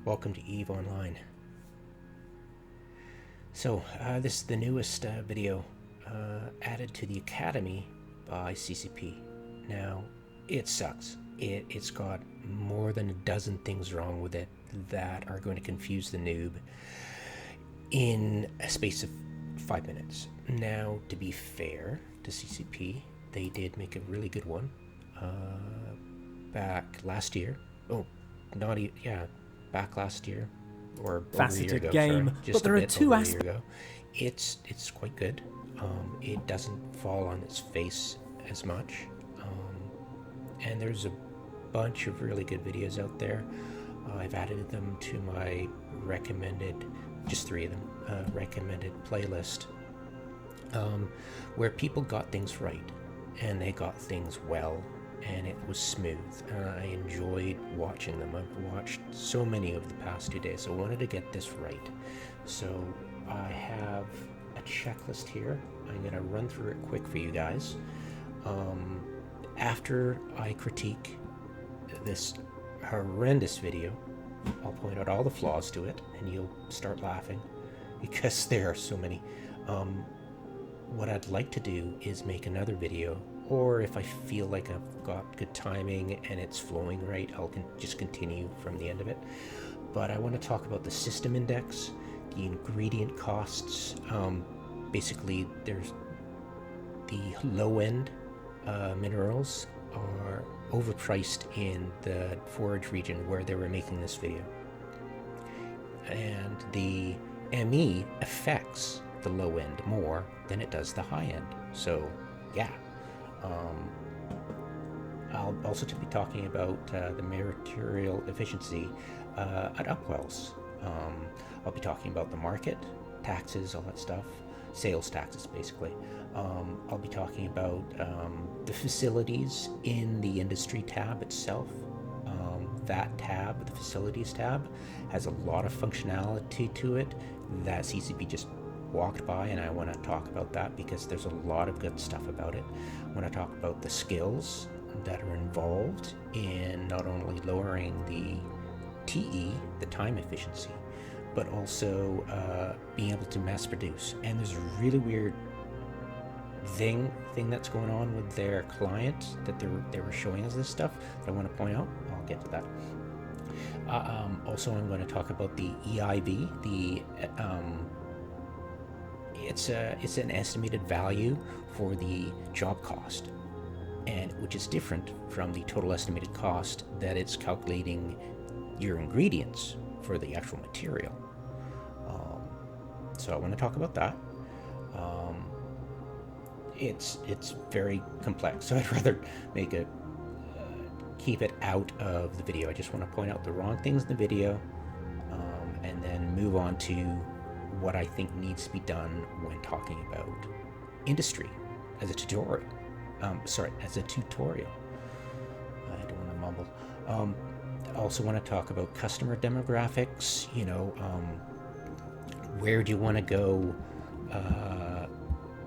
Welcome to EVE Online. So, this is the newest video added to the Academy by CCP. Now, it sucks. It's got more than a dozen things wrong with it that are going to confuse the noob in a space of 5 minutes. Now, to be fair to CCP, they did make a really good one back last year. Back last year, or over a year ago. Game, sorry, just but there a are bit two over a year ago. It's quite good. It doesn't fall on its face as much, and there's a bunch of really good videos out there. I've added them to my recommended, just 3 of them, recommended playlist, where people got things right, and they got things well, and it was smooth. I enjoyed watching them. I've watched so many over the past 2 days, so I wanted to get this right. So I have a checklist here. I'm going to run through it quick for you guys. After I critique this horrendous video, I'll point out all the flaws to it, and you'll start laughing because there are so many. What I'd like to do is make another video, or if I feel like I've got good timing and it's flowing right, I'll just continue from the end of it. But I want to talk about the system index, the ingredient costs. Basically, there's the low-end minerals are overpriced in the forage region where they were making this video. And the ME affects the low end more than it does the high end. So, yeah. I'll also be talking about the material efficiency at upwells. I'll be talking about the market, taxes, all that stuff, sales taxes basically. I'll be talking about the facilities in the industry tab itself. That tab, the facilities tab, has a lot of functionality to it that CCP just walked by, and I want to talk about that because there's a lot of good stuff about it. I want to talk about the skills that are involved in not only lowering the TE, the time efficiency, but also being able to mass produce. And there's a really weird thing that's going on with their client that they were showing us this stuff that I want to point out. I'll get to that. Also, I'm going to talk about the EIV, it's an estimated value for the job cost, and which is different from the total estimated cost that it's calculating your ingredients for the actual material. So I want to talk about that. It's very complex, so I'd rather keep it out of the video. I just want to point out the wrong things in the video, and then move on to what I think needs to be done when talking about industry as a tutorial. As a tutorial. I don't want to mumble. I also want to talk about customer demographics. Where do you want to go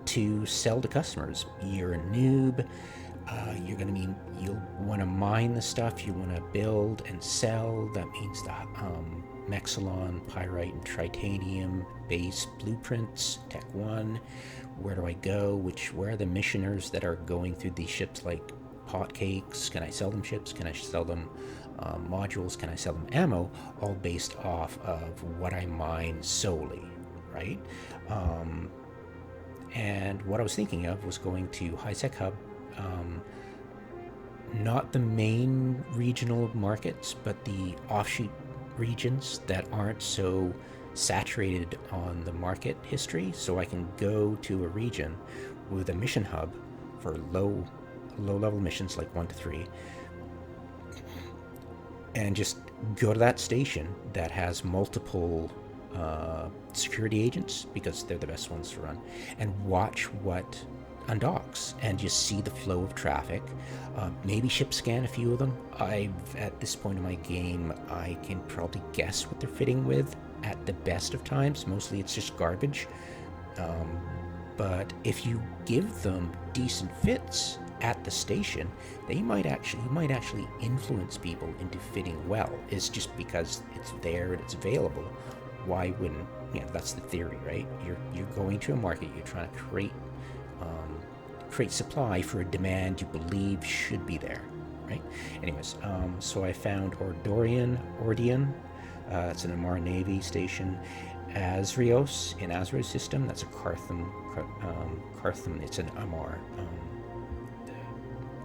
to sell to customers? You're a noob. You'll want to mine the stuff. You want to build and sell. That means the Mexilon, Pyrite, and Tritanium base blueprints, Tech 1. Where do I go? Where are the missioners that are going through these ships like hotcakes? Can I sell them ships? Can I sell them modules? Can I sell them ammo? All based off of what I mine solely, right? And what I was thinking of was going to HiSec Hub, not the main regional markets, but the offshoot regions that aren't so saturated on the market history, so I can go to a region with a mission hub for low level missions like 1 to 3, and just go to that station that has multiple security agents, because they're the best ones to run, and watch what undocks and just see the flow of traffic. Maybe ship scan a few of them. At this point in my game, I can probably guess what they're fitting with at the best of times. Mostly it's just garbage. But if you give them decent fits, at the station, you might actually influence people into fitting well. It's just because it's there and it's available. Why wouldn't, that's the theory, right? You're going to a market, you're trying to create supply for a demand you believe should be there, right? Anyways, so I found Ordian. It's an Amar Navy station. Azrios, in Azrios system, that's a Cartham, it's an Amar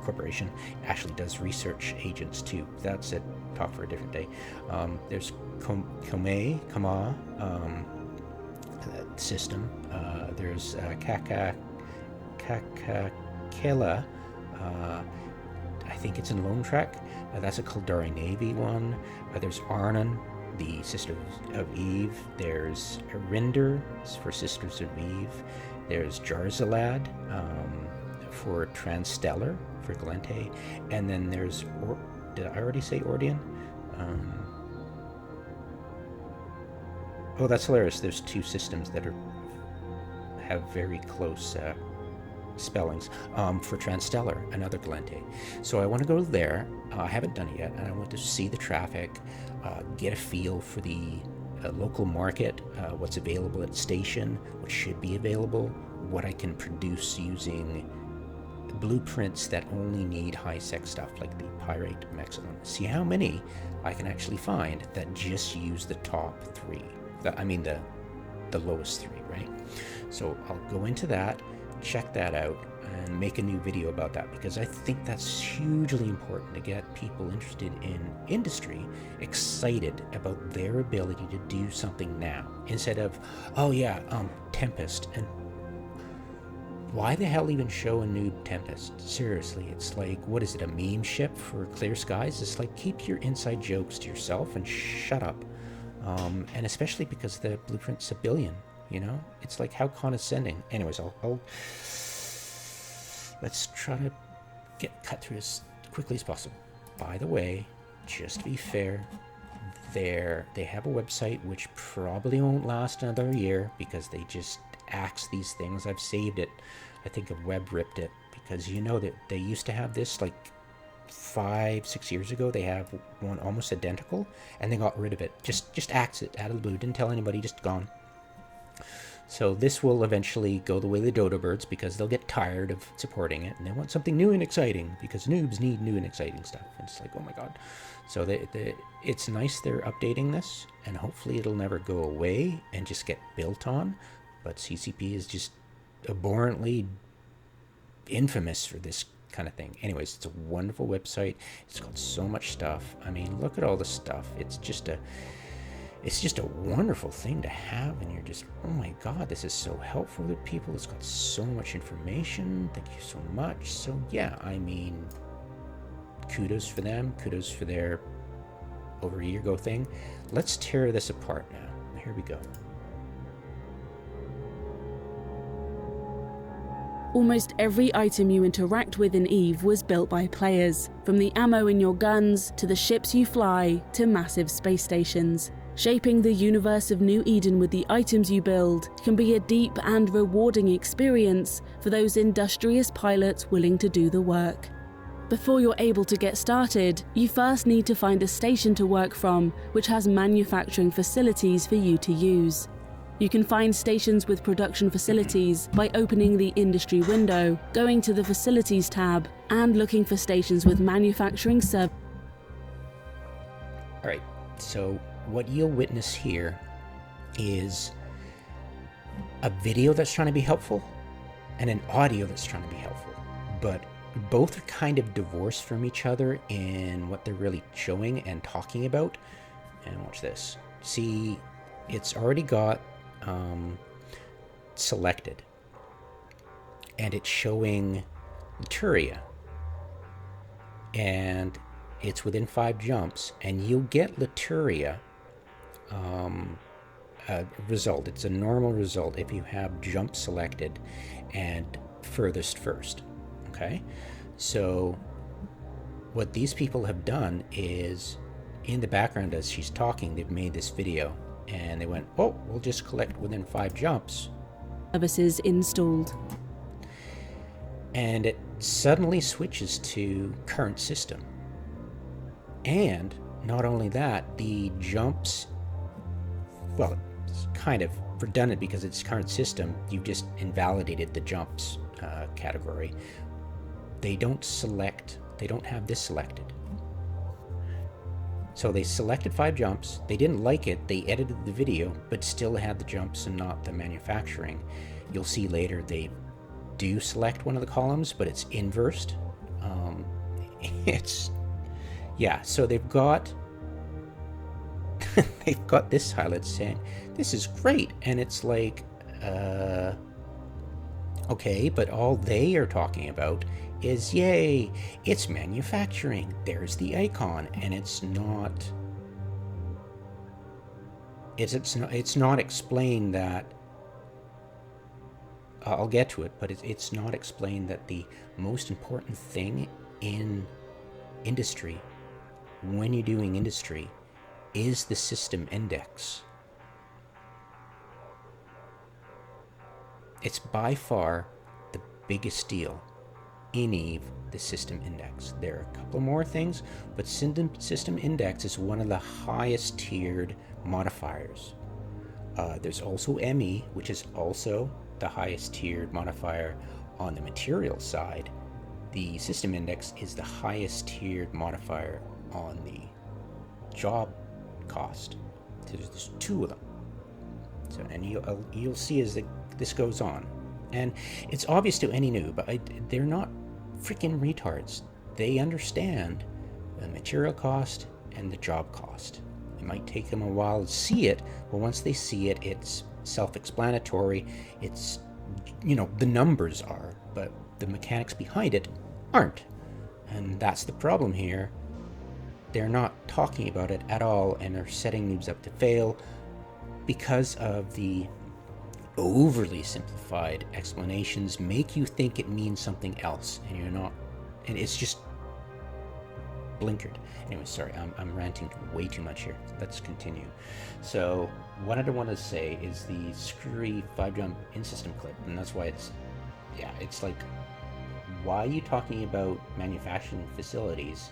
corporation. Actually does research agents too. That's it, talk for a different day. There's Kama system. There's Kakakela, I think it's in Lone Trek. That's a Kildari Navy one. There's Arnon, the Sister of Eve. There's Arinder for Sisters of Eve. There's Jarzalad for Transstellar for Galente. And then there's, did I already say Ordian? Oh, that's hilarious. There's two systems that have very close spellings for Transstellar, another Galente. So I want to go there. I haven't done it yet, and I want to see the traffic, get a feel for the local market, what's available at the station, what should be available, what I can produce using blueprints that only need high-sec stuff like the Pyrite Mexilon. See how many I can actually find that just use the top three. The lowest three, right? So I'll go into that, check that out, and make a new video about that, because I think that's hugely important to get people interested in industry excited about their ability to do something now, instead of, Tempest, and why the hell even show a new Tempest? Seriously, it's like, what is it, a meme ship for clear skies? It's like, keep your inside jokes to yourself and shut up. And especially because the blueprint's $1 billion, it's like, how condescending. Anyways, let's try to get cut through as quickly as possible. By the way, just to be fair, they have a website which probably won't last another year because they just axe these things. I've saved it. I think a web ripped it, because that they used to have this like 5-6 years ago. They have one almost identical, and they got rid of it. Just axe it out of the blue. Didn't tell anybody. Just gone. So this will eventually go the way of the dodo birds, because they'll get tired of supporting it and they want something new and exciting, because noobs need new and exciting stuff. And it's like, oh my god. So it's nice they're updating this, and hopefully it'll never go away and just get built on. But CCP is just abhorrently infamous for this kind of thing. Anyways, it's a wonderful website. It's got so much stuff. I mean, look at all the stuff. It's just a wonderful thing to have, and you're just, oh my god, this is so helpful to people. It's got so much information. Thank you so much. So yeah, I mean, kudos for them. Kudos for their over a year ago thing. Let's tear this apart now. Here we go. Almost every item you interact with in EVE was built by players, from the ammo in your guns, to the ships you fly, to massive space stations. Shaping the universe of New Eden with the items you build can be a deep and rewarding experience for those industrious pilots willing to do the work. Before you're able to get started, you first need to find a station to work from which has manufacturing facilities for you to use. You can find stations with production facilities by opening the industry window, going to the facilities tab, and looking for stations with manufacturing services. Alright, so what you'll witness here is a video that's trying to be helpful and an audio that's trying to be helpful, but both are kind of divorced from each other in what they're really showing and talking about. And watch this. See, it's already got selected, and it's showing Lituria, and it's within 5 jumps, and you'll get Lituria result. It's a normal result if you have jump selected and furthest first. Okay, so what these people have done is, in the background as she's talking, they've made this video, and they went, oh, we'll just collect within 5 jumps. Services installed. And suddenly switches to current system. And not only that, the jumps, well, it's kind of redundant because it's current system. You've just invalidated the jumps category. They don't have this selected. So they selected 5 jumps. They didn't like it. They edited the video, but still had the jumps and not the manufacturing. You'll see later they do select one of the columns, but it's inversed. So they've got this highlight saying this is great, and it's like, okay, but all they are talking about is, yay, it's manufacturing. There's the icon, and it's not explained that. I'll get to it, but it's not explained that the most important thing in industry, when you're doing industry, is the system index. It's by far the biggest deal in Eve, the system index. There are a couple more things, but system index is one of the highest tiered modifiers. There's also ME, which is also the highest tiered modifier on the material side. The system index is the highest tiered modifier on the job cost. So there's 2 of them. So, and you'll see as this goes on, and it's obvious to any noob, but they're not freaking retards. They understand the material cost and the job cost. It might take them a while to see it, but once they see it, it's self-explanatory. It's, the numbers are, but the mechanics behind it aren't. And that's the problem here. They're not talking about it at all, and are setting noobs up to fail because of the overly simplified explanations make you think it means something else, and you're not, and it's just blinkered. Anyway, sorry, I'm ranting way too much here. Let's continue. So what I want to say is the screwy 5-jump in-system clip, and that's why it's like, why are you talking about manufacturing facilities?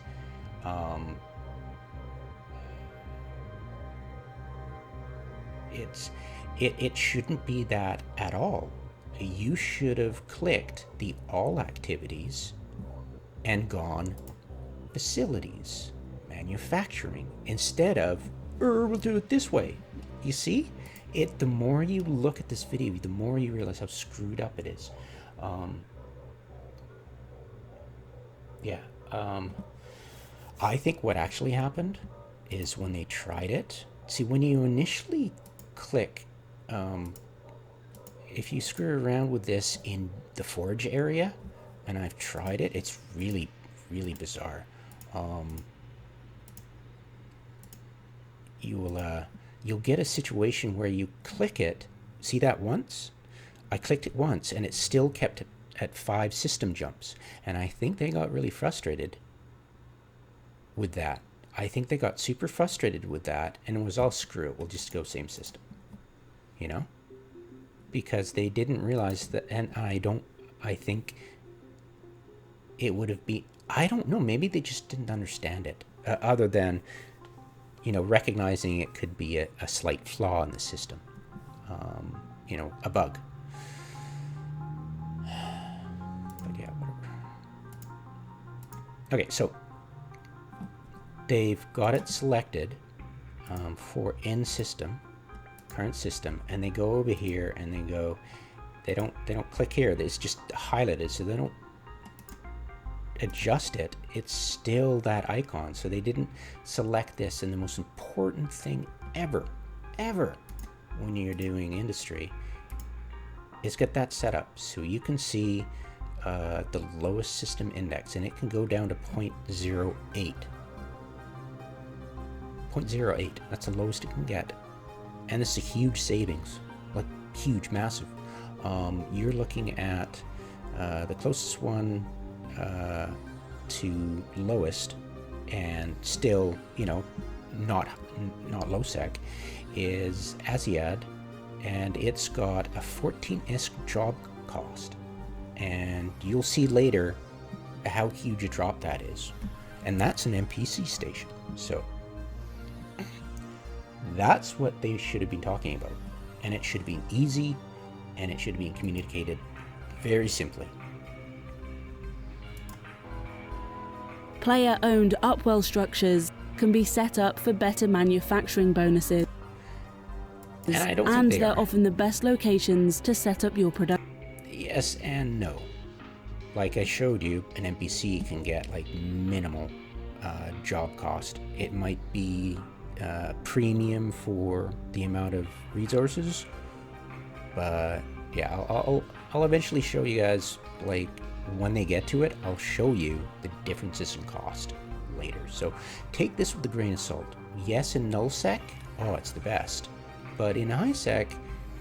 It shouldn't be that at all. You should have clicked the all activities and gone facilities, manufacturing, instead of, we'll do it this way. You see? The more you look at this video, the more you realize how screwed up it is. I think what actually happened is when they tried it, see, when you initially click, if you screw around with this in the forge area, and I've tried it, it's really, really bizarre. You'll get a situation where you click it. See that once? I clicked it once, and it still kept it at 5 system jumps, and I think they got really frustrated with that. I think they got super frustrated with that, and it was all, screw it, we'll just go same system, because they didn't realize that. And I think it would have been, I don't know, maybe they just didn't understand it, other than recognizing it could be a slight flaw in the system, a bug. But yeah, whatever. Okay, so they've got it selected for in system, current system, and they go over here and they don't click here. It's just highlighted, so they don't adjust it. It's still that icon, so they didn't select this. And the most important thing ever when you're doing industry is get that set up so you can see the lowest system index, and it can go down to 0.08. 0.08, that's the lowest it can get, and it's a huge savings, like huge, massive. You're looking at the closest one to lowest, and still, not low sec, is Asiad, and it's got a 14 ISK job cost. And you'll see later how huge a drop that is. And that's an NPC station. So that's what they should have been talking about. And it should have been easy, and it should have been communicated very simply. Player-owned upwell structures can be set up for better manufacturing bonuses. And I don't think they're often the best locations to set up your production. Yes and no. Like I showed you, an NPC can get like minimal job cost. It might be premium for the amount of resources, but yeah, I'll eventually show you guys, like when they get to it, I'll show you the differences in cost later. So take this with a grain of salt. Yes, in nullsec, oh, it's the best. But in highsec,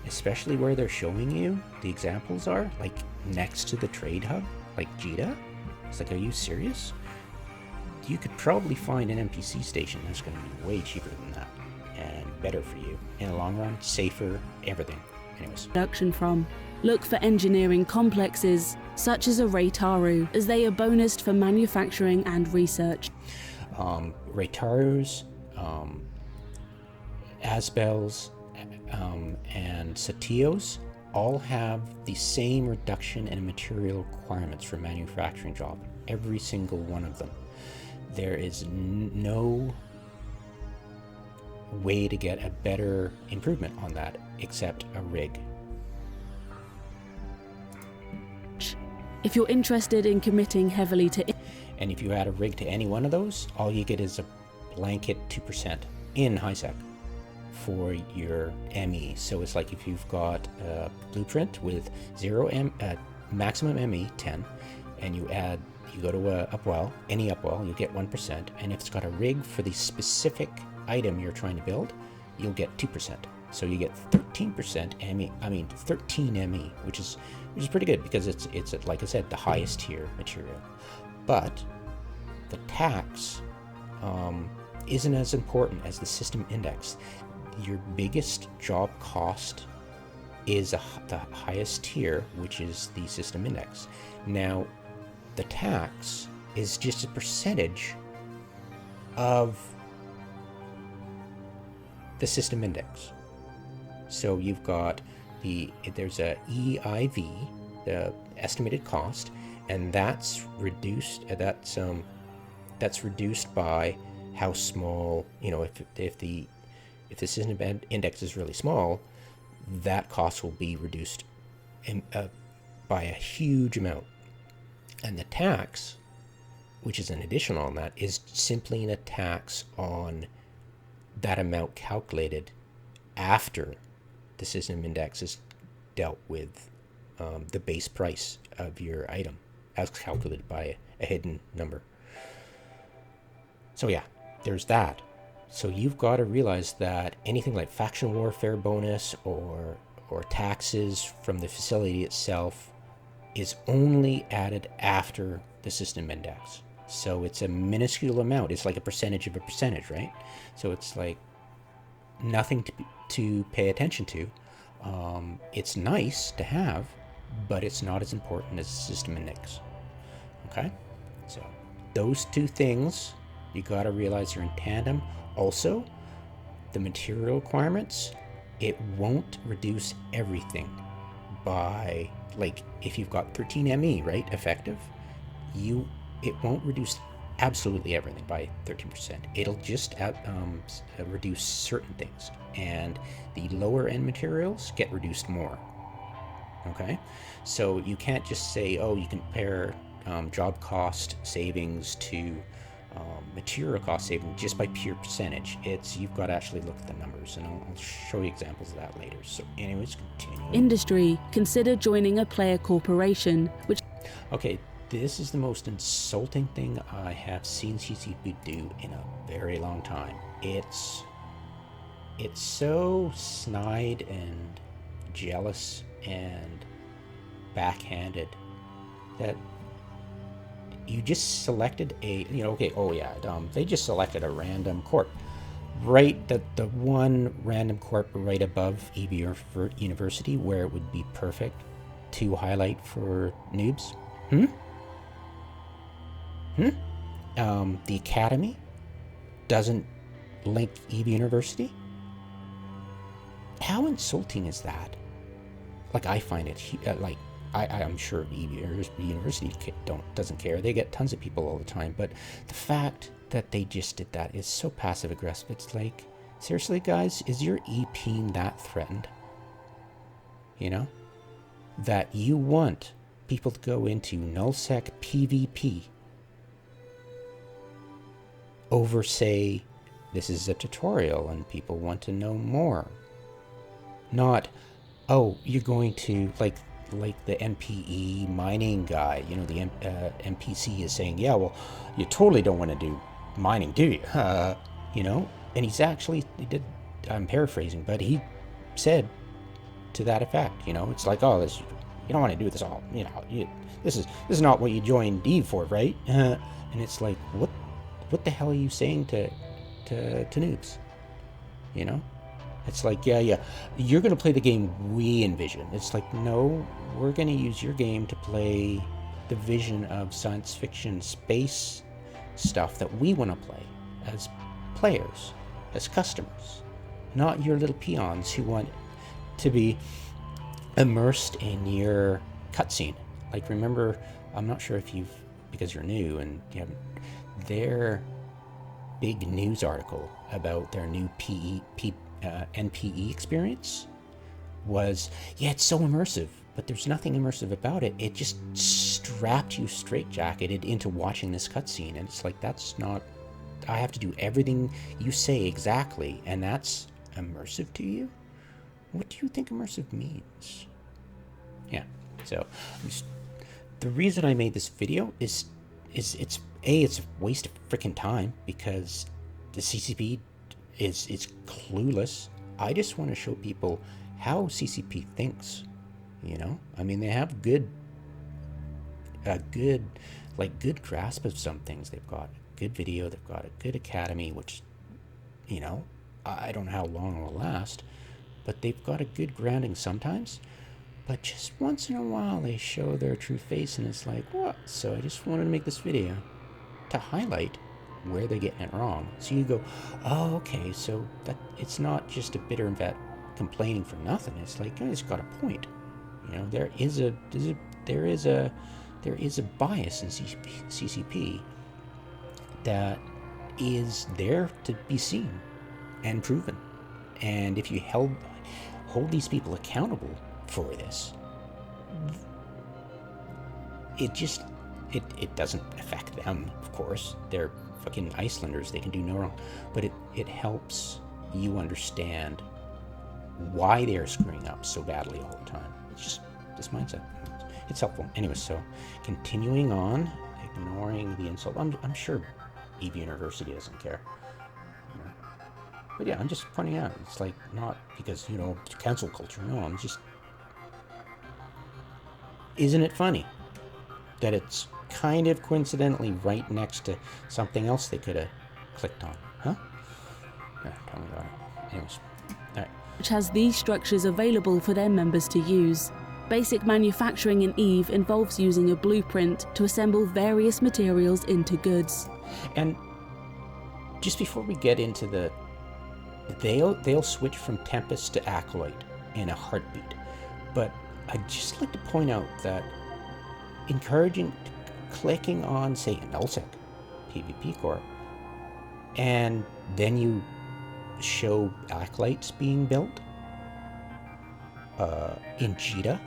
especially where they're showing you the examples are, like next to the trade hub, like Jita, it's like, are you serious? You could probably find an NPC station that's going to be way cheaper than that and better for you in the long run, safer, everything. Anyways. Production from. Look for engineering complexes such as a Reitaru, as they are bonused for manufacturing and research. Reitarus, Asbels, and Satios all have the same reduction in material requirements for manufacturing job. Every single one of them. There is no way to get a better improvement on that except a rig. If you're interested in committing heavily to... And if you add a rig to any one of those, all you get is a blanket 2% in highsec for your ME. So it's like if you've got a blueprint with maximum ME 10, and you go to a upwell, any upwell, you get 1%, and if it's got a rig for the specific item you're trying to build, you'll get 2%. So you get 13% ME. I mean 13 ME, which is pretty good because it's like I said, the highest tier material. But the tax isn't as important as the system index. Your biggest job cost is the highest tier, which is the system index. Now, the tax is just a percentage of the system index. So you've got there's a EIV, the estimated cost, and that's reduced. That's reduced by how small. You know, if the system index is really small, that cost will be reduced by a huge amount. And the tax, which is an additional on that, is simply a tax on that amount calculated after the system index is dealt with the base price of your item as calculated by a hidden number. So yeah, there's that. So you've got to realize that anything like faction warfare bonus or taxes from the facility itself is only added after the system index. So it's a minuscule amount. It's like a percentage of a percentage, right? So it's like nothing to pay attention to. It's nice to have, but it's not as important as the system index. Okay? So those two things, you got to realize are in tandem. Also, the material requirements, it won't reduce everything by, like, if you've got 13 ME, right, effective, it won't reduce absolutely everything by 13%. It'll just reduce certain things, and the lower end materials get reduced more. Okay, so you can't just say, oh, you can compare job cost savings to material cost saving just by pure percentage. You've got to actually look at the numbers, and I'll show you examples of that later. So anyways, continue. Industry, consider joining a player corporation, which... Okay, this is the most insulting thing I have seen CCP do in a very long time. It's so snide and jealous and backhanded that you just selected they just selected a random corp, right? The one random corp right above EB University, where it would be perfect to highlight for noobs. The Academy doesn't link Eve University? How insulting is that? Like, I find it, I'm sure Eve University doesn't care. They get tons of people all the time. But the fact that they just did that is so passive aggressive. It's like, seriously, guys, is your EP that threatened? You know? That you want people to go into nullsec PvP over, say, this is a tutorial and people want to know more. Not, oh, you're going to, like the NPE mining guy, you know, the NPC is saying, yeah, well, you totally don't want to do mining, do you? You know, and I'm paraphrasing, but he said to that effect, you know, it's like, oh, you don't want to do this all, you know, this is not what you joined Eve for, right? And it's like, what the hell are you saying to noobs? You know? It's like, yeah, you're going to play the game we envision. It's like, no, we're going to use your game to play the vision of science fiction space stuff that we want to play as players, as customers, not your little peons who want to be immersed in your cutscene. Like, remember, I'm not sure if because you're new and you haven't, their big news article about their new NPE experience was, yeah, it's so immersive, but there's nothing immersive about it. It just strapped you straitjacketed into watching this cutscene, and it's like, that's not, I have to do everything you say exactly, and that's immersive to you? What do you think immersive means? Yeah, so the reason I made this video is it's a waste of freaking time, because the CCP is clueless. I just want to show people how CCP thinks, you know? I mean, they have a good grasp of some things. They've got a good video, they've got a good academy, which, you know, I don't know how long it will last, but they've got a good grounding sometimes. But just once in a while, they show their true face, and it's like, what? So I just wanted to make this video to highlight where they're getting it wrong. So you go, oh, okay, so that it's not just a bitter vet complaining for nothing. It's like, it's got a point. You know, there is a bias in CCP that is there to be seen and proven. And if you hold these people accountable for this, it doesn't affect them, of course. They're fucking Icelanders, they can do no wrong. But it helps you understand why they're screwing up so badly all the time. It's just this mindset. It's helpful. Anyway, so continuing on, ignoring the insult. I'm sure Eve University doesn't care. You know? But yeah, I'm just pointing out, it's like, not because, you know, cancel culture. No, I'm just, isn't it funny that it's kind of coincidentally right next to something else they could have clicked on, huh? Yeah, tell me about it. Anyways, all right. Which has these structures available for their members to use. Basic manufacturing in Eve involves using a blueprint to assemble various materials into goods. And just before we get into they'll switch from Tempest to Acolyte in a heartbeat. But I'd just like to point out that clicking on, say, nullsec PvP Core, and then you show Acolytes being built in Jita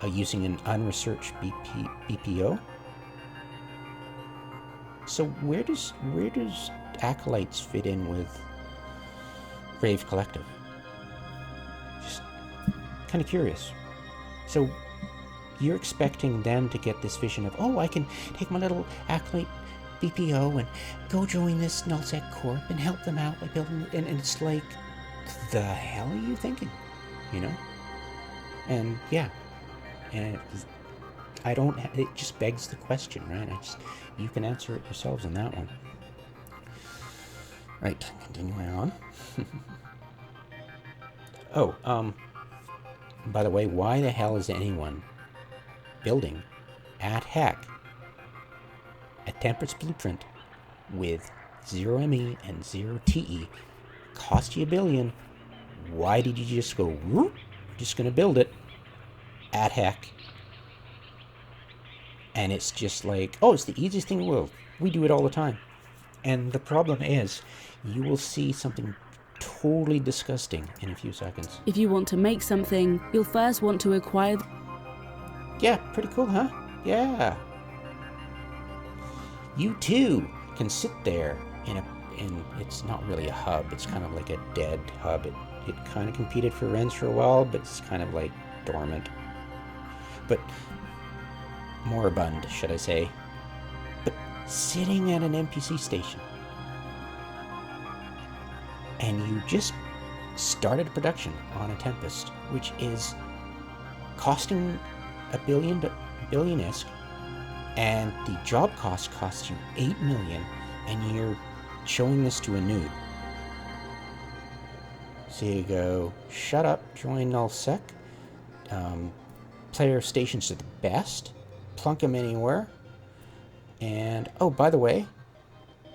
using an unresearched BPO. So where does Acolytes fit in with Brave Collective? Just kind of curious. So you're expecting them to get this vision of, oh, I can take my little Acolyte BPO and go join this nullsec corp and help them out by building, and it's like, the hell are you thinking? You know? And yeah, and it just begs the question, right? You can answer it yourselves on that one. Right, continuing on. Oh, by the way, why the hell is anyone building at heck a temperance blueprint with 0 ME and 0 TE cost you $1 billion. Why did you just go, whoop, just going to build it at heck? And it's just like, oh, it's the easiest thing in the world. We do it all the time. And the problem is, you will see something totally disgusting in a few seconds. If you want to make something, you'll first want to acquire... Yeah, pretty cool, huh? Yeah. You too can sit there in it's not really a hub, it's kind of like a dead hub. It kind of competed for rents for a while, but it's kind of like dormant. But moribund, should I say. But sitting at an NPC station, and you just started production on a Tempest, which is costing $1 billion-isk, and the job cost costs you $8 million, and you're showing this to a noob. So you go, shut up, join nullsec, player stations are the best, plunk them anywhere, and oh, by the way,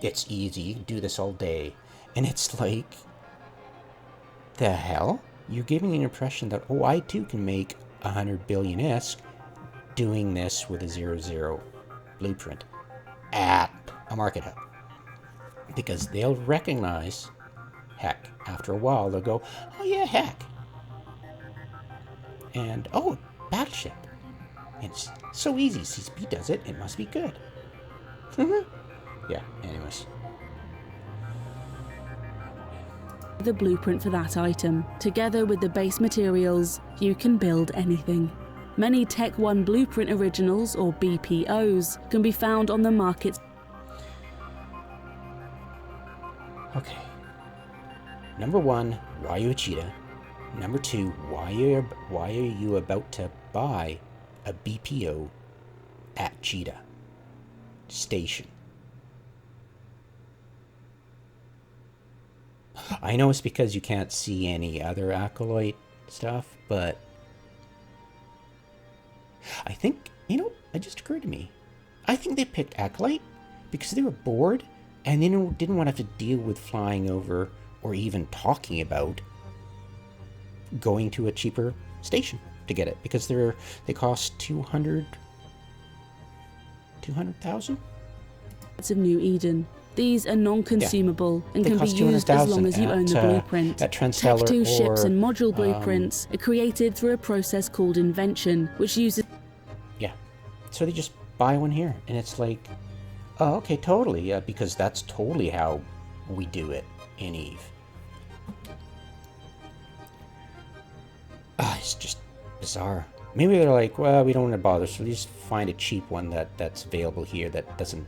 it's easy, you can do this all day. And it's like, the hell? You're giving an impression that, oh, I too can make 100 billion-esque doing this with a 0-0 blueprint at a market hub. Because they'll recognize, heck, after a while they'll go, oh yeah, heck. And, oh, battleship. It's so easy, CCP does it, it must be good. Yeah, anyways. the blueprint for that item. Together with the base materials, you can build anything. Many Tech 1 Blueprint Originals, or BPOs, can be found on the market. Okay. Number 1, why are you a cheetah? Number 2, why are you about to buy a BPO at Cheetah Station? I know it's because you can't see any other Acolyte stuff, but I think, it just occurred to me. I think they picked Acolyte because they were bored and they didn't want to have to deal with flying over or even talking about going to a cheaper station to get it, because they cost 200,000 of New Eden. These are non-consumable and They can be cost used as long 200,000 as you own the blueprint. at Tech Transtellar 2 ships or, and module blueprints are created through a process called invention, which uses... Yeah. So they just buy one here, and it's like, oh, okay, totally, yeah, because that's totally how we do it in Eve. It's just bizarre. Maybe they're like, well, we don't want to bother, so we just find a cheap one that's available here that doesn't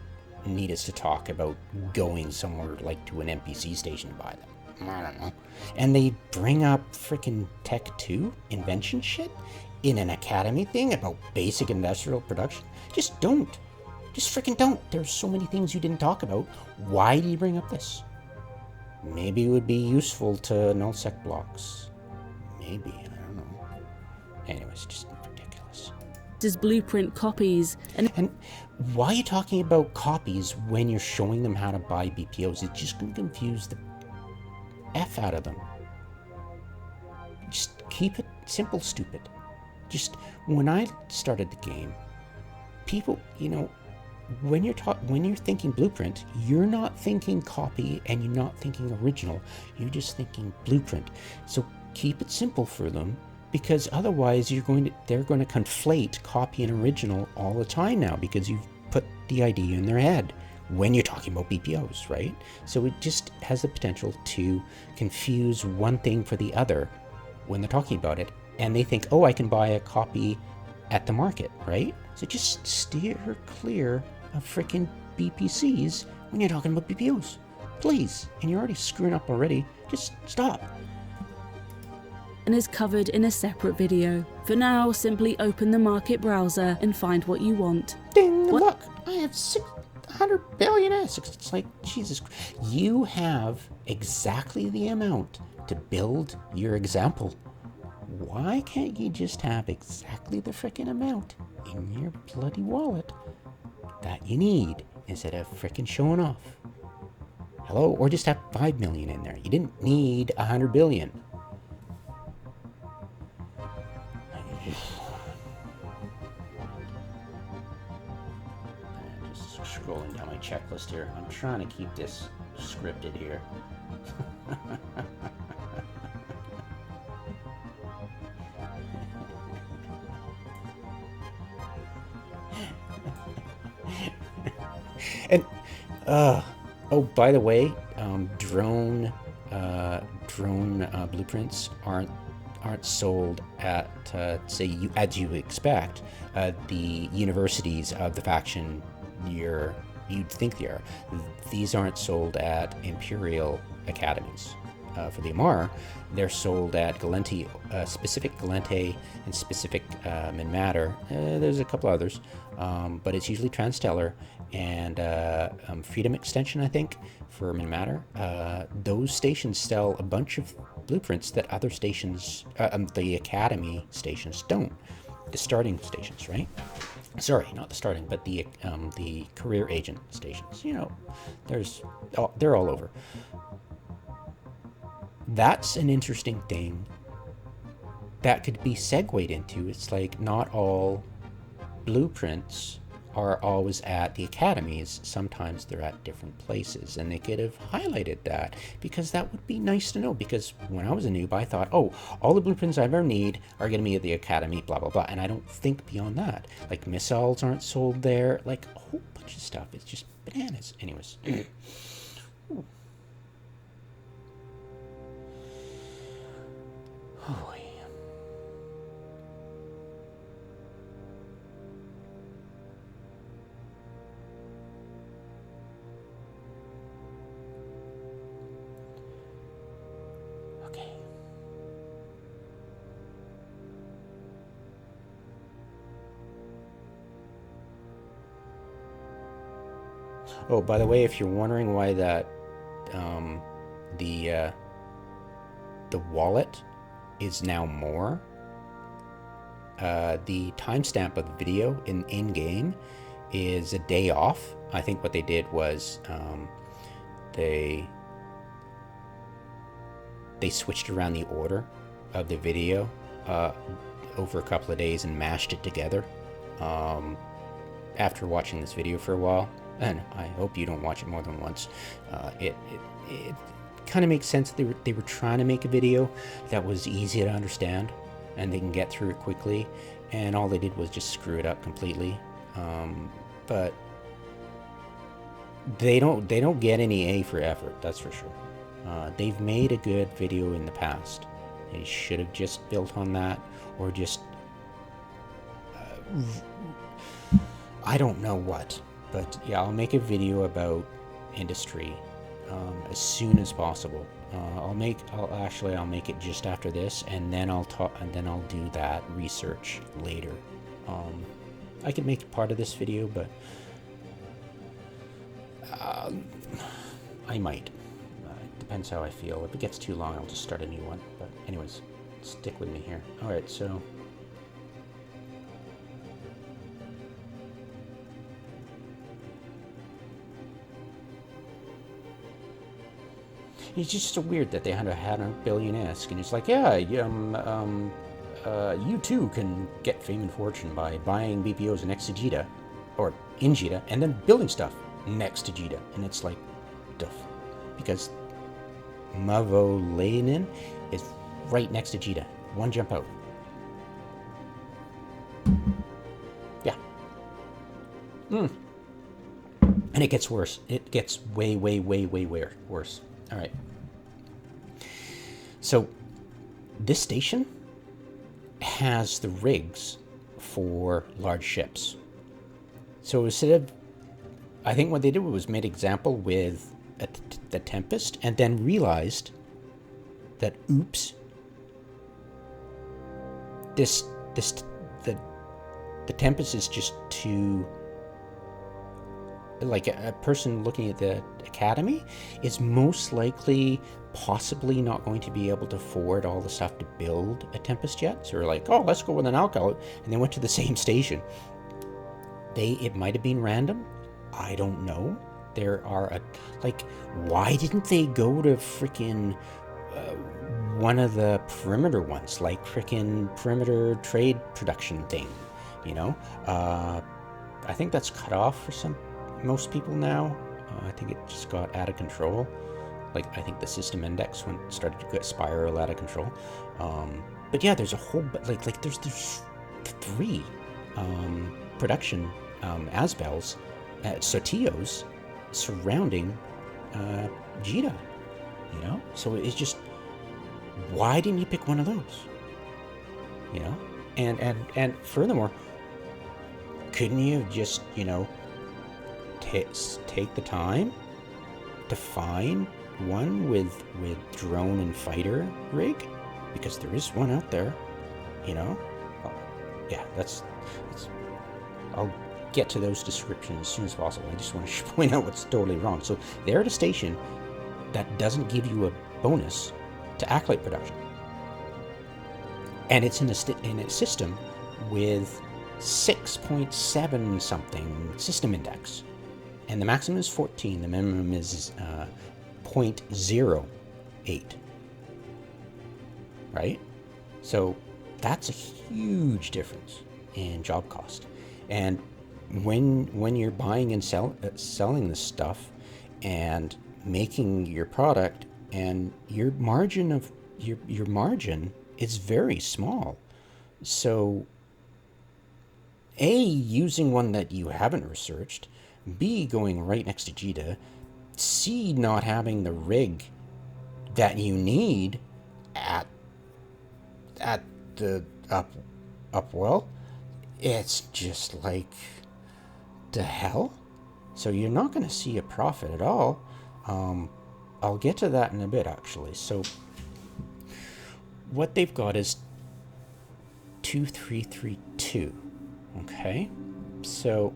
need us to talk about going somewhere like to an NPC station to buy them. I don't know. And they bring up freaking Tech 2 invention shit in an academy thing about basic industrial production. Just don't. Just freaking don't. There's so many things you didn't talk about. Why do you bring up this? Maybe it would be useful to nullsec blocks. Maybe. I don't know. Anyways, just ridiculous. As blueprint copies And why are you talking about copies when you're showing them how to buy BPOs? It's just going to confuse the F out of them. Just keep it simple, stupid. Just, when I started the game, people, when you're thinking blueprint, you're not thinking copy and you're not thinking original. You're just thinking blueprint. So keep it simple for them, because otherwise they're going to conflate copy and original all the time now, because you've put the idea in their head when you're talking about BPOs, right? So it just has the potential to confuse one thing for the other when they're talking about it, and they think, oh, I can buy a copy at the market, right? So just steer clear of freaking BPCs when you're talking about BPOs, please. And you're already screwing up already. Just stop. and is covered in a separate video. For now, simply open the market browser and find what you want. Ding! Look, I have 600 billion assets. It's like, Jesus. You have exactly the amount to build your example. Why can't you just have exactly the freaking amount in your bloody wallet that you need instead of frickin' showing off. Hello? Or just have 5 million in there. You didn't need 100 billion. Just scrolling down my checklist here. I'm trying to keep this scripted here. And oh, by the way, drone blueprints aren't sold at say as you expect the universities of the faction you'd think they are. These aren't sold at Imperial academies. For the Amar, they're sold at Galente, specific Galente and specific Minmatter. There's a couple others, but it's usually Transstellar and Freedom Extension, I think, for Minmatter. Those stations sell a bunch of blueprints that other stations, the Academy stations, don't. The starting stations, right? Sorry, not the starting, but the career agent stations. You know, they're all over. That's an interesting thing that could be segued into. It's like not all blueprints are always at the academies. Sometimes they're at different places, and they could have highlighted that, because that would be nice to know. Because when I was a noob, I thought, oh, all the blueprints I ever need are going to be at the academy, blah, blah, blah. And I don't think beyond that. Like missiles aren't sold there, like a whole bunch of stuff. It's just bananas. Anyways. Oh, yeah. Okay. Oh, by the way, if you're wondering why that the wallet is now more. The timestamp of the video in game is a day off. I think what they did was they switched around the order of the video over a couple of days and mashed it together. After watching this video for a while, and I hope you don't watch it more than once, it kind of makes sense. They were trying to make a video that was easy to understand and they can get through it quickly, and all they did was just screw it up completely. But they don't get any A for effort, that's for sure. They've made a good video in the past. They should have just built on that, or just I don't know what. But yeah, I'll make a video about industry as soon as possible. I'll make it just after this, and then I'll do that research later. I could make it part of this video, but I might. It depends how I feel. If it gets too long, I'll just start a new one. But anyways, stick with me here. All right, so. It's just so weird that they had a billion-esque, and it's like, yeah, you too can get fame and fortune by buying BPOs next to Jita, or in Jita, and then building stuff next to Jita. And it's like, duff, because Mavolainen is right next to Jita. One jump out. Yeah. And it gets worse. It gets way, way, way, way, way worse. All right. So this station has the rigs for large ships. So instead of, I think what they did was made example with the Tempest, and then realized that, oops, the Tempest is just too, like a person looking at the Academy is most likely possibly not going to be able to afford all the stuff to build a Tempest jet. So they're like, oh, let's go with an Alcalid, and they went to the same station. It might have been random, I don't know. There are why didn't they go to freaking one of the perimeter ones, like freaking perimeter trade production thing, you know? I think that's cut off for most people now. I think it just got out of control. Like, I think the system index started to get spiral out of control. But yeah, there's a whole, there's 3 production Asbels, Sotillos surrounding Jita, you know? So it's just, why didn't you pick one of those? You know? And furthermore, couldn't you have just, you know, take the time to find one with drone and fighter rig? Because there is one out there, you know? Yeah, that's I'll get to those descriptions as soon as possible. I just want to point out what's totally wrong. So they're at a station that doesn't give you a bonus to Acolyte production. And it's in a system with 6.7 something system index. And the maximum is 14, the minimum is 0.08. Right? So that's a huge difference in job cost. And when you're buying and selling this stuff and making your product, and your margin is very small. So A, using one that you haven't researched, B, going right next to Jita, C, not having the rig that you need at the Upwell, it's just like, the hell? So you're not going to see a profit at all. I'll get to that in a bit, actually. So what they've got is 2332. Okay, so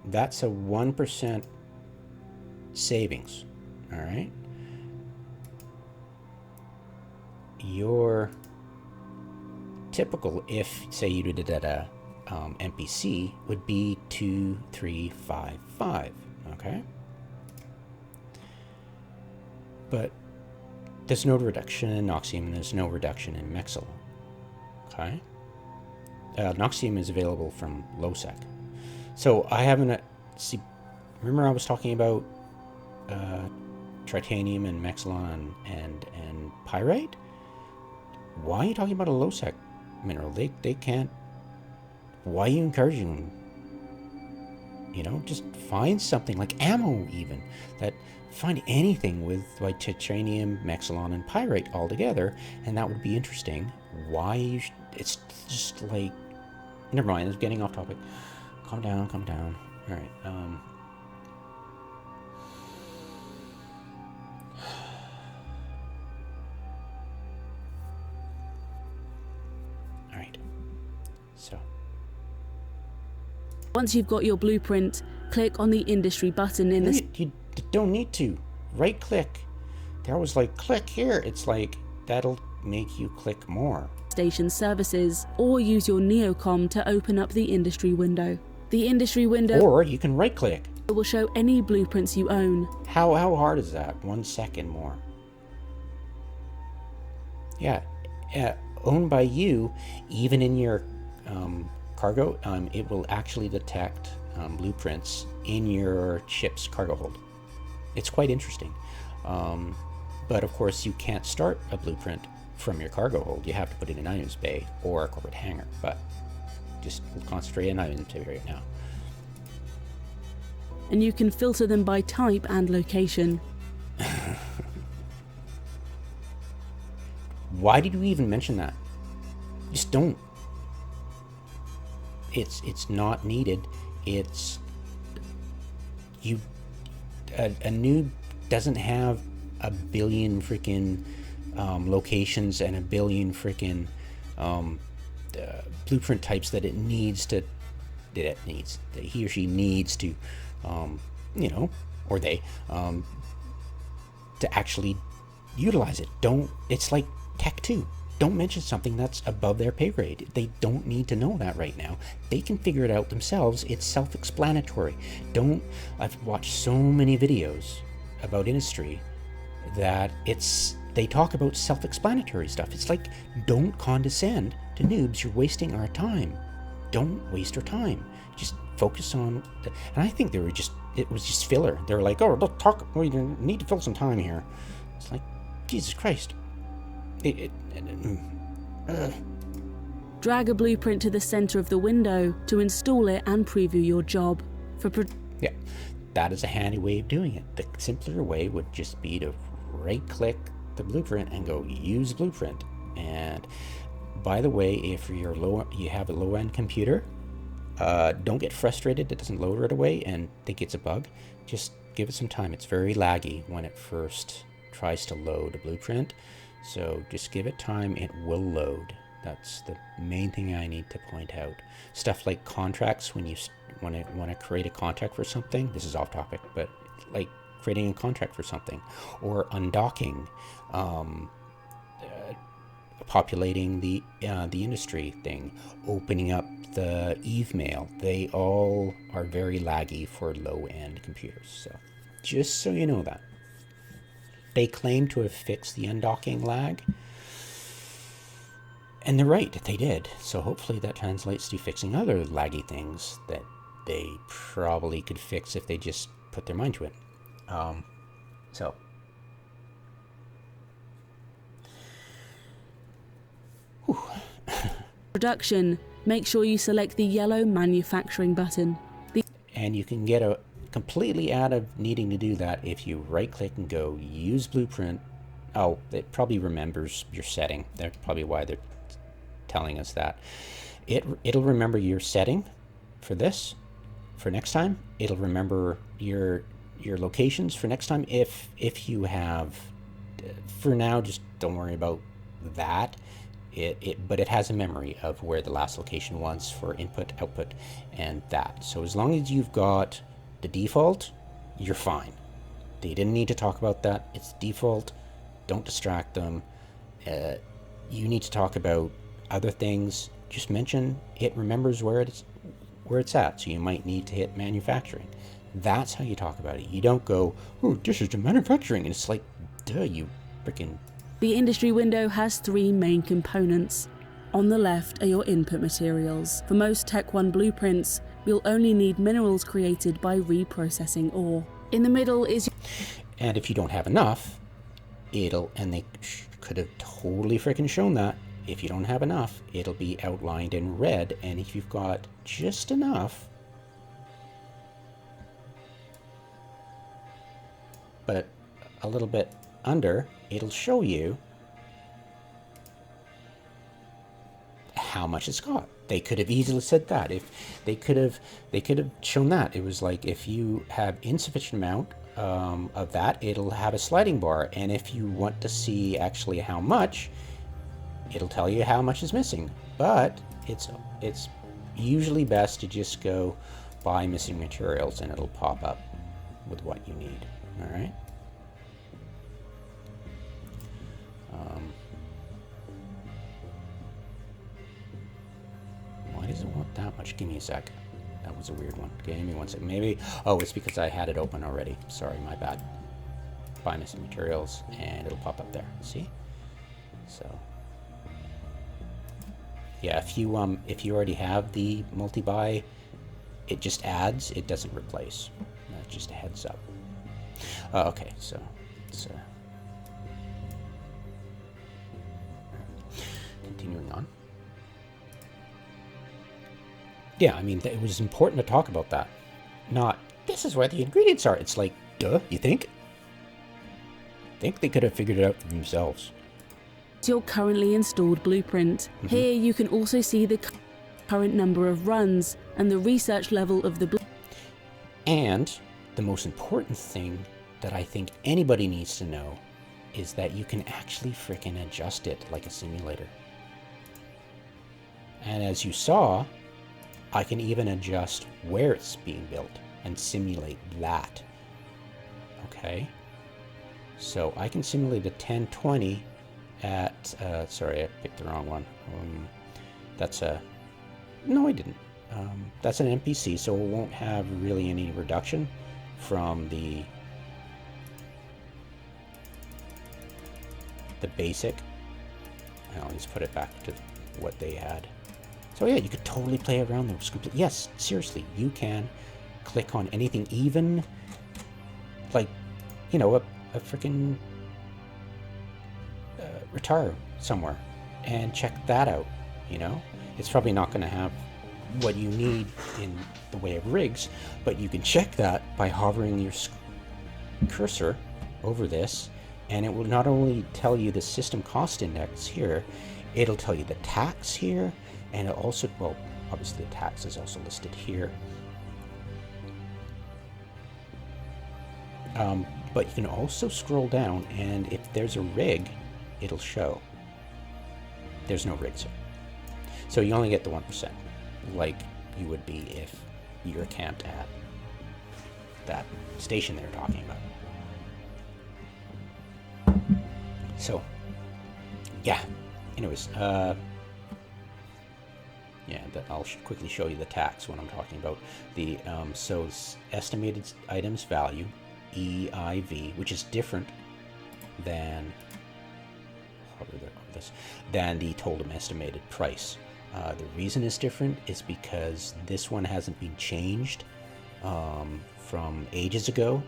that's a 1% savings. All right. Your typical, if say you did it at a MPC, would be 2355. Okay, but there's no reduction in Noxium and there's no reduction in Mexilon. Okay, Noxium is available from Losec. So I haven't remember I was talking about Tritanium and Mexilon and Pyrite. Why are you talking about a Losec mineral? They can't. Why are you encouraging them? You know, just find something like ammo, even that. Find anything with like Titanium, Mexilon, and Pyrite all together, and that would be interesting. Why it's just like, never mind. It's getting off topic. Calm down. All right. All right. So. Once you've got your blueprint, click on the industry button in the... You don't need to. Right click. There was like, click here. It's like, that'll make you click more. Station services, or use your Neocom to open up the industry window. The industry window... Or you can right click. Will show any blueprints you own. How hard is that? 1 second more. Yeah. Owned by you, even in your cargo, it will actually detect blueprints in your ship's cargo hold. It's quite interesting. But of course, you can't start a blueprint from your cargo hold. You have to put it in items bay or a corporate hangar. But just concentrate on items bay right now. And you can filter them by type and location. Why did we even mention that? Just don't. It's not needed. It's you. A noob doesn't have a billion freaking locations and a billion freaking blueprint types that he or she needs to, you know, or they, to actually utilize it. It's like Tech 2. don't mention something that's above their pay grade. They don't need to know that right now. They can figure it out themselves. It's self-explanatory. I've watched so many videos about industry that they talk about self-explanatory stuff. It's like, don't condescend to noobs. You're wasting our time. Don't waste our time. Just focus on and I think it was just filler. They're like, oh, don't talk, we need to fill some time here. It's like, Jesus Christ. Drag a blueprint to the center of the window to install it and preview your job. Yeah, that is a handy way of doing it. The simpler way would just be to right-click the blueprint and go use blueprint. And by the way, if you have a low-end computer, don't get frustrated it doesn't load right away and think it's a bug. Just give it some time. It's very laggy when it first tries to load a blueprint. So just give it time, it will load. That's the main thing I need to point out. Stuff like contracts, when you want to create a contract for something, this is off topic, but like creating a contract for something, or undocking, populating the industry thing, opening up the Eve mail, they all are very laggy for low-end computers. So just so you know that. They claim to have fixed the undocking lag, and they're right, they did. So hopefully that translates to fixing other laggy things that they probably could fix if they just put their mind to it. So Production, make sure you select the yellow manufacturing button. And you can get completely out of needing to do that if you right click and go use blueprint. Oh, it probably remembers your setting. That's probably why they're telling us that. It'll remember your setting for this for next time. It'll remember your locations for next time if you have. For now, just don't worry about that. But it has a memory of where the last location was for input, output, and that. So as long as you've got the default, you're fine. They didn't need to talk about that. It's default. Don't distract them. You need to talk about other things. Just mention it remembers where it's at. So you might need to hit manufacturing. That's how you talk about it. You don't go, oh, this is the manufacturing, and it's like, duh, you freaking. The industry window has three main components. On the left are your input materials. For most Tech 1 blueprints, you'll only need minerals created by reprocessing ore. In the middle is... And if you don't have enough, and they could have totally freaking shown that, if you don't have enough, it'll be outlined in red, and if you've got just enough, but a little bit under, it'll show you how much it's got. They could have easily said that. If they could have shown that. It was like, if you have insufficient amount of that, it'll have a sliding bar, and if you want to see actually how much, it'll tell you how much is missing. But it's usually best to just go buy missing materials, and it'll pop up with what you need. All right. Why does it want that much? Give me a sec. That was a weird one. Give me one sec. Maybe, oh, it's because I had it open already. Sorry, my bad. Buy missing materials, and it'll pop up there. See? So, yeah, if you already have the multi-buy, it just adds. It doesn't replace. That's just a heads up. Okay, so it's continuing on. Yeah, I mean, it was important to talk about that. Not, this is where the ingredients are. It's like, duh, you think? I think they could have figured it out for themselves. Your currently installed blueprint. Mm-hmm. Here you can also see the current number of runs and the research level of the blueprint. And the most important thing that I think anybody needs to know is that you can actually frickin' adjust it like a simulator. And as you saw, I can even adjust where it's being built and simulate that. Okay? So I can simulate a 1020 at, sorry, I picked the wrong one. That's a, no, I didn't. That's an NPC, so it won't have really any reduction from the basic. And I'll just put it back to what they had. So yeah, you could totally play around those. Yes, seriously, you can click on anything, even like, you know, a freaking retire somewhere, and check that out. You know, it's probably not going to have what you need in the way of rigs, but you can check that by hovering your cursor over this, and it will not only tell you the system cost index here, it'll tell you the tax here, and it also, well, obviously the tax is also listed here. But you can also scroll down, and if there's a rig, it'll show. There's no rigs here. So you only get the 1%, like you would be if you're camped at that station they're talking about. So, yeah. Anyways, yeah, I'll quickly show you the tax when I'm talking about the, so estimated items value, EIV, which is different than the total estimated price. The reason it's different is because this one hasn't been changed from ages ago,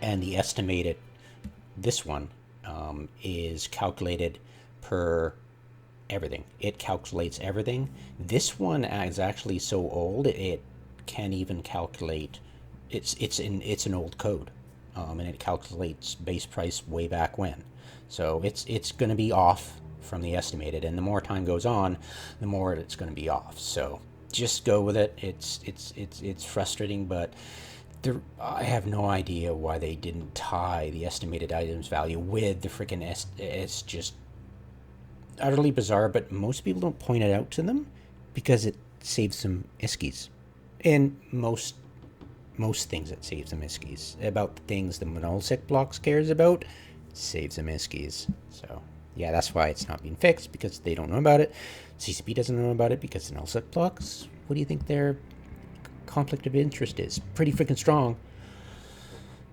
and the estimated, this one is calculated per everything. It calculates everything. This one is actually so old it can't even calculate. It's an old code, and it calculates base price way back when. So it's going to be off from the estimated, and the more time goes on, the more it's going to be off. So just go with it. It's frustrating, but I have no idea why they didn't tie the estimated items value with the freaking it's just utterly bizarre. But most people don't point it out to them because it saves them iskies. And most things it saves them iskies. About the things the monolithic blocks cares about, saves them iskies. So yeah, that's why it's not being fixed, because they don't know about it. CCP doesn't know about it because the monolithic blocks, what do you think their conflict of interest is? Pretty freaking strong.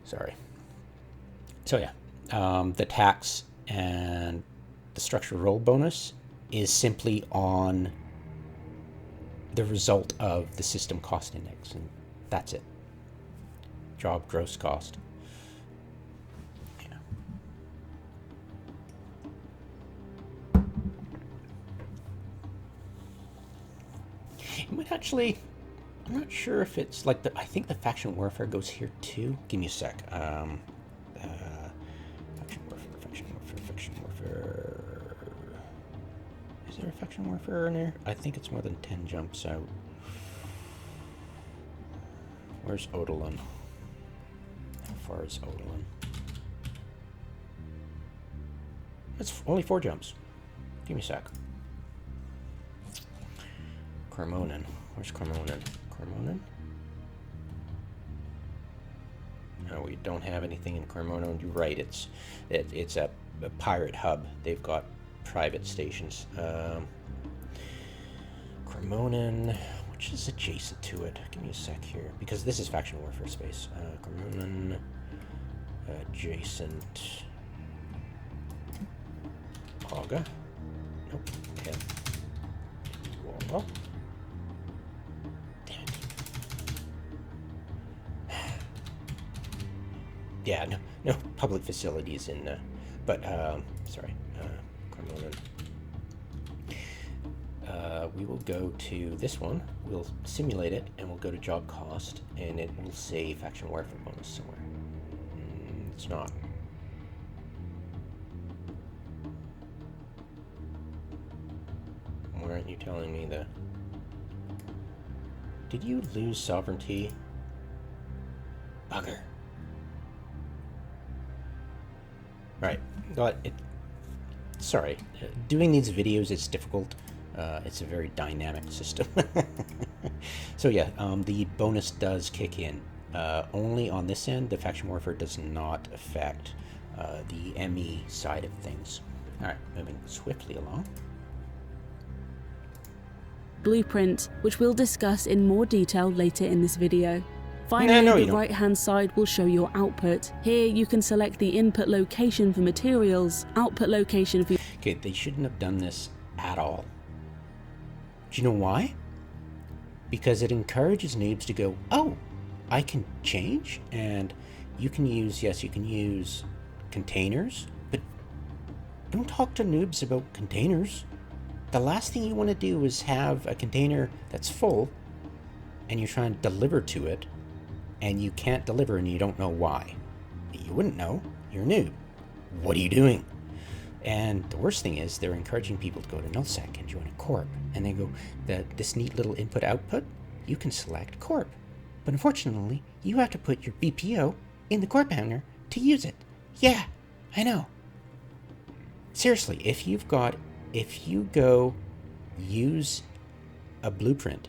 Sorry. So yeah, the tax and the structural role bonus is simply on the result of the system cost index, and that's it. Job gross cost. Yeah. It might actually, I'm not sure if it's like I think the faction warfare goes here too. Give me a sec. Faction warfare. Is there a faction warfare in there? I think it's more than 10 jumps out. Where's Odalon? How far is Odalon? It's only 4 jumps. Give me a sec. Carmonan. Where's Carmonan? Carmonan? No, we don't have anything in Carmonan. You're right. It's a pirate hub. They've got private stations. Carmonan, which is adjacent to it. Give me a sec here, because this is faction warfare space. Carmonan, adjacent. Auga. Nope. Yeah. Wall. Damn it. Yeah, no public facilities in, but sorry, Carmonan. We will go to this one. We'll simulate it, and we'll go to job cost, and it will say faction warfare bonus somewhere. It's not. Why aren't you telling me that? Did you lose sovereignty? Bugger. Right. But sorry. Doing these videos is difficult. It's a very dynamic system. So yeah, the bonus does kick in. Only on this end, the faction warfare does not affect the ME side of things. Alright, moving swiftly along. Blueprint, which we'll discuss in more detail later in this video. Finally, No, you the don't. right-hand side will show your output. Here you can select the input location for materials, output location for... Okay, they shouldn't have done this at all. Do you know why? Because it encourages noobs to go, oh, I can change, and you can use, yes, you can use containers, but don't talk to noobs about containers. The last thing you want to do is have a container that's full, and you're trying to deliver to it, and you can't deliver and you don't know why. You wouldn't know. You're a noob. What are you doing? And the worst thing is they're encouraging people to go to nullsec and join a corp. And they go, this neat little input-output, you can select corp. But unfortunately, you have to put your BPO in the corp banner to use it. Yeah, I know. Seriously, if you go use a blueprint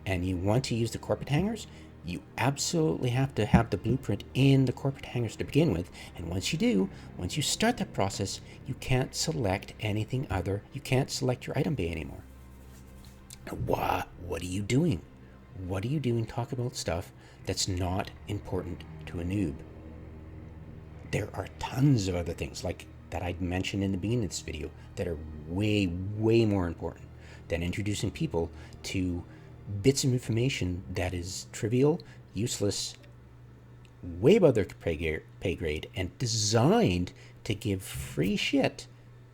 and you want to use the corporate hangers, you absolutely have to have the blueprint in the corporate hangers to begin with. And once you do, once you start that process, you can't select anything other. You can't select your item bay anymore. What are you doing? What are you doing talking about stuff that's not important to a noob? There are tons of other things like that I'd mentioned in the beginning of this video that are way, way more important than introducing people to bits of information that is trivial, useless, way above their pay grade, and designed to give free shit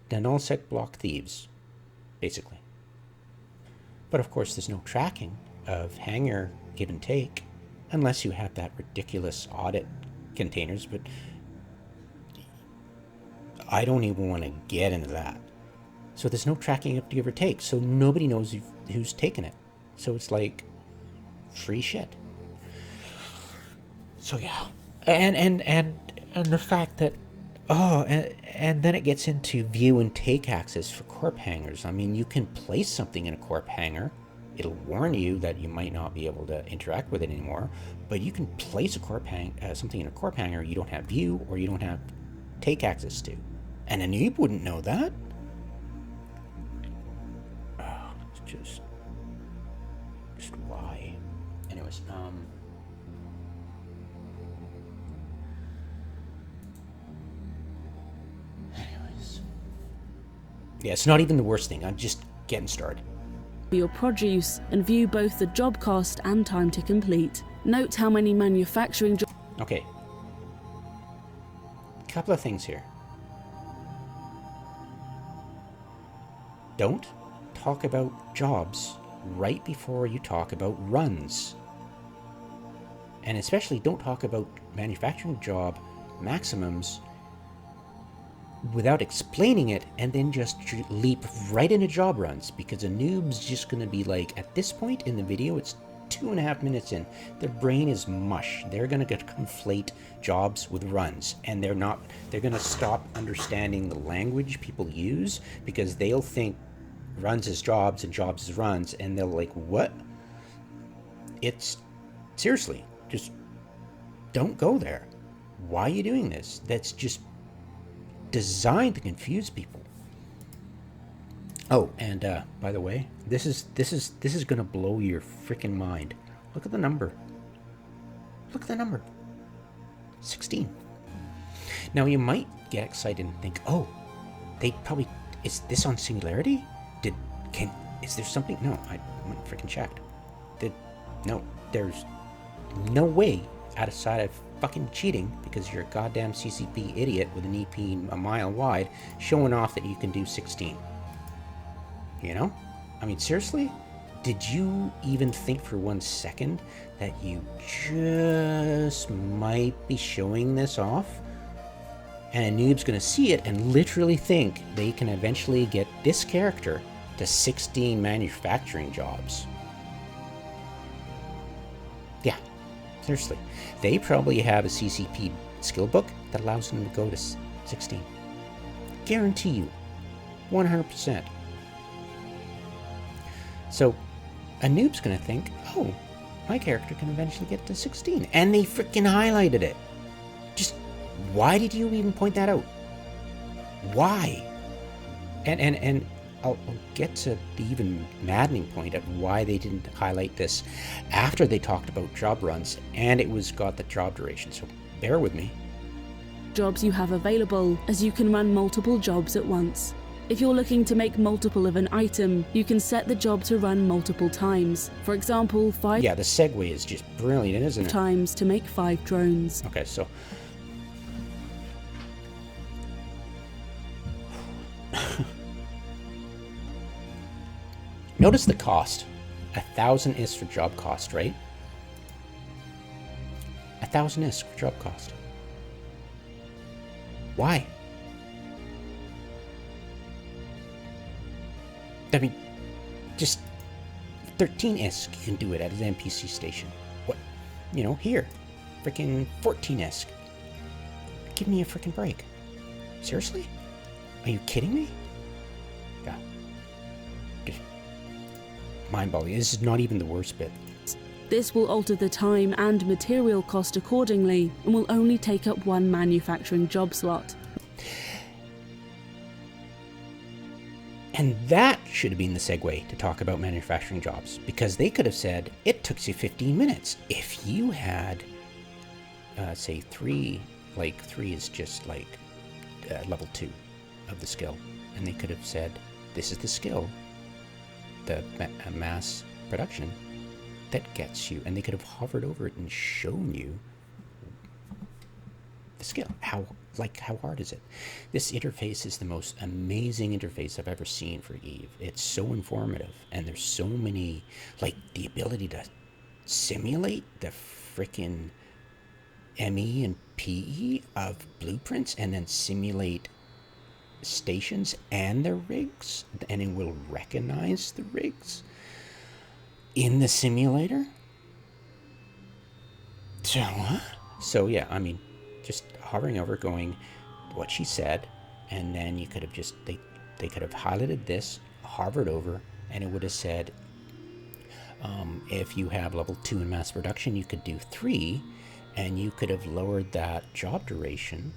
to nullsec block thieves, basically. But of course, there's no tracking of hanger give and take, unless you have that ridiculous audit containers, but I don't even want to get into that. So there's no tracking of give or take, so nobody knows who's taken it. So it's like free shit. So yeah, and the fact that and then it gets into view and take access for corp hangers. I mean, you can place something in a corp hanger. It'll warn you that you might not be able to interact with it anymore, but you can place a something in a corp hanger you don't have view or you don't have take access to, and a noob wouldn't know that. Oh, it's just why? Anyways, yeah, it's not even the worst thing. I'm just getting started. Your produce and view both the job cost and time to complete. Note how many manufacturing jobs... Okay. A couple of things here. Don't talk about jobs right before you talk about runs. And especially don't talk about manufacturing job maximums without explaining it and then just leap right into job runs, because a noob's just going to be like, at this point in the video, it's 2.5 minutes in, their brain is mush. They're going to conflate jobs with runs, and they're going to stop understanding the language people use, because they'll think runs is jobs and jobs is runs, and they'll like, what? It's seriously, just don't go there. Why are you doing this? That's just designed to confuse people. Oh, and by the way, this is gonna blow your freaking mind. Look at the number. Look at the number. 16. Now you might get excited and think, oh, they probably, is this on Singularity? Is there something? No, I went and freaking checked. No, there's no way outside of fucking cheating, because you're a goddamn CCP idiot with an EP a mile wide showing off that you can do 16. You know? I mean, seriously? Did you even think for 1 second that you just might be showing this off? And a noob's gonna see it and literally think they can eventually get this character to 16 manufacturing jobs. Yeah, seriously. They probably have a CCP skill book that allows them to go to 16. Guarantee you. 100%. So, a noob's gonna think, oh, my character can eventually get to 16. And they freaking highlighted it. Just, why did you even point that out? Why? And I'll get to the even maddening point of why they didn't highlight this after they talked about job runs, and it was got the job duration, so bear with me. Jobs you have available, as you can run multiple jobs at once. If you're looking to make multiple of an item, you can set the job to run multiple times. For example, 5 Yeah, the segue is just brilliant, isn't it? times to make 5 drones. Okay, so notice the cost. 1,000 is for job cost, right? 1,000 is for job cost. Why? I mean, just 13 ISK, you can do it at an NPC station. What? You know, here. Freaking 14 ISK. Give me a freaking break. Seriously? Are you kidding me? Yeah. Just mind-boggling. This is not even the worst bit. This will alter the time and material cost accordingly, and will only take up one manufacturing job slot. And that should have been the segue to talk about manufacturing jobs, because they could have said it took you 15 minutes. If you had, say 3, like 3 is just like level 2 of the skill. And they could have said, this is the skill, the mass production that gets you. And they could have hovered over it and shown you the skill. How hard is it? This interface is the most amazing interface I've ever seen for Eve. It's so informative, and there's so many, like the ability to simulate the frickin' ME and PE of blueprints, and then simulate stations and their rigs, and it will recognize the rigs in the simulator. So yeah, I mean, just hovering over, going what she said, and then you could have just they could have highlighted this, hovered over, and it would have said, if you have level 2 in mass production, you could do 3, and you could have lowered that job duration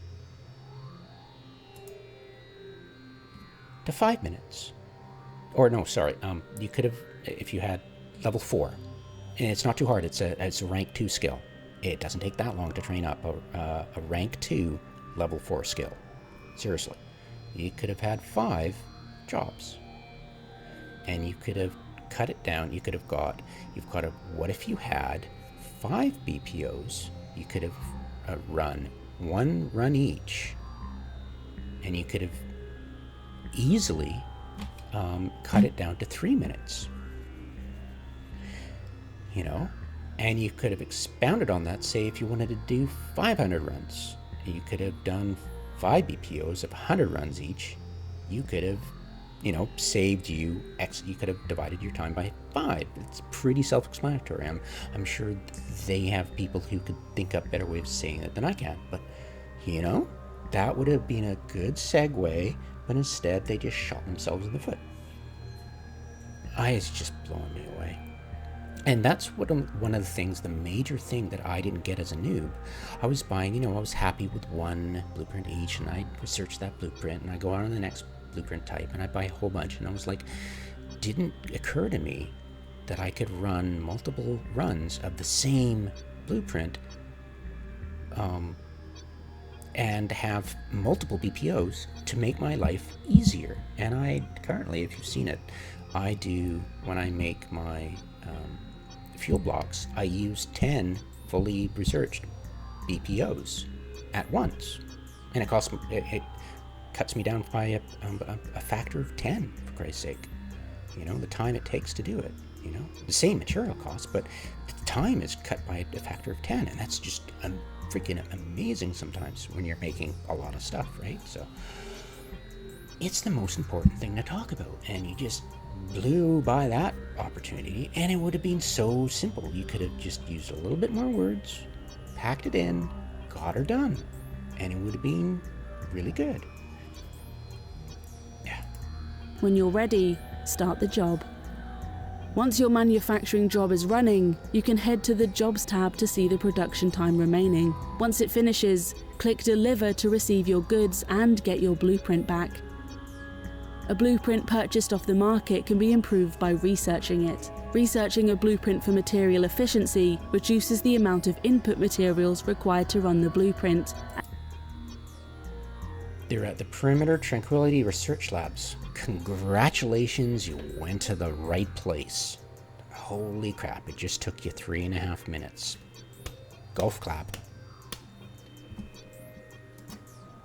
to 5 minutes. Or no, sorry, you could have, if you had level 4, and it's not too hard. It's a rank 2 skill. It doesn't take that long to train up a rank 2 level 4 skill. Seriously. You could have had 5 jobs. And you could have cut it down. You've got what if you had 5 BPOs? You could have run 1 run each. And you could have easily cut it down to 3 minutes. You know? And you could have expounded on that, say if you wanted to do 500 runs. You could have done 5 BPOs of 100 runs each. You could have, saved you X. You could have divided your time by 5. It's pretty self-explanatory. I'm sure they have people who could think up better ways of saying it than I can. But, that would have been a good segue, but instead they just shot themselves in the foot. It's just blowing me away. And that's one of the things, the major thing that I didn't get as a noob. I was buying, I was happy with 1 blueprint each, and I research that blueprint, and I go on to the next blueprint type, and I buy a whole bunch, and I was like, didn't occur to me that I could run multiple runs of the same blueprint, and have multiple BPOs to make my life easier. And I currently, if you've seen it, I do, when I make my fuel blocks, I use 10 fully researched BPOs at once, and it cuts me down by a factor of 10, for Christ's sake. The time it takes to do it. The same material cost, but the time is cut by a factor of 10, and that's just freaking amazing sometimes when you're making a lot of stuff, right? So it's the most important thing to talk about, and you just blew by that opportunity, and it would have been so simple. You could have just used a little bit more words, packed it in, got her done, and it would have been really good. Yeah. When you're ready, start the job. Once your manufacturing job is running, you can head to the Jobs tab to see the production time remaining. Once it finishes, click Deliver to receive your goods and get your blueprint back. A blueprint purchased off the market can be improved by researching it. Researching a blueprint for material efficiency reduces the amount of input materials required to run the blueprint. They're at the Perimeter Tranquility Research Labs. Congratulations, you went to the right place. Holy crap, it just took you 3.5 minutes. Golf clap.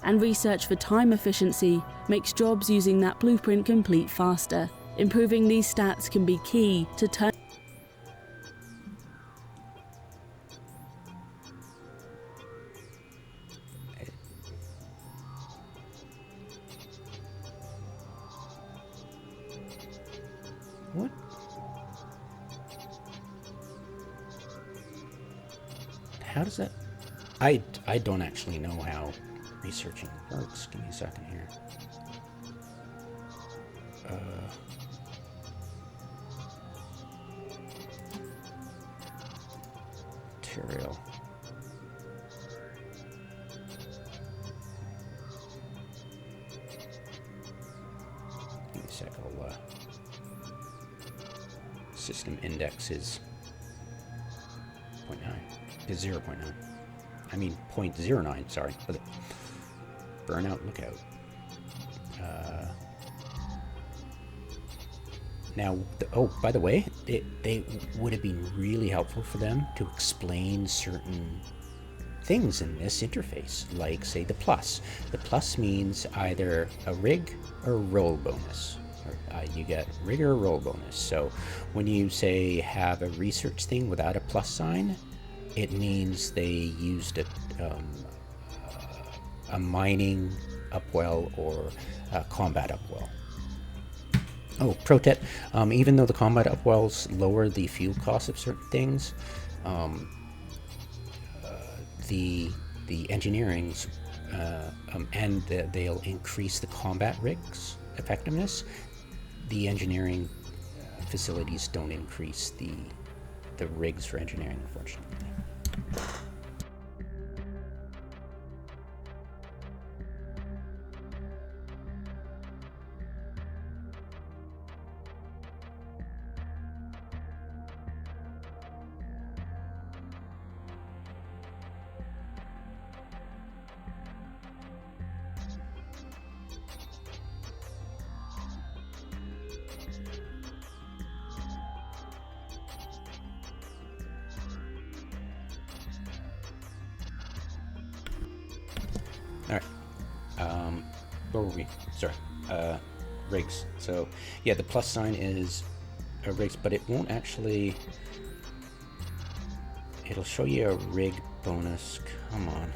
And research for time efficiency makes jobs using that blueprint complete faster. Improving these stats can be key to turn. What? How does that... I don't actually know how researching works. Give me a second here. Material. Give me a sec. System index is 0.9. Is 0.9. I mean 0.09, sorry. Burnout lookout. Now, by the way, they would have been really helpful for them to explain certain things in this interface, like, say, the plus. The plus means either a rig or a roll bonus. You get rig or roll bonus. So when you, say, have a research thing without a plus sign, it means they used a mining upwell or a combat upwell. Oh, pro tip, even though the combat upwells lower the fuel cost of certain things, the engineerings and they'll increase the combat rigs effectiveness. The engineering facilities don't increase the rigs for engineering, unfortunately. Alright, where were we? Sorry, rigs. So, yeah, the plus sign is rigs, but it won't actually, it'll show you a rig bonus. Come on,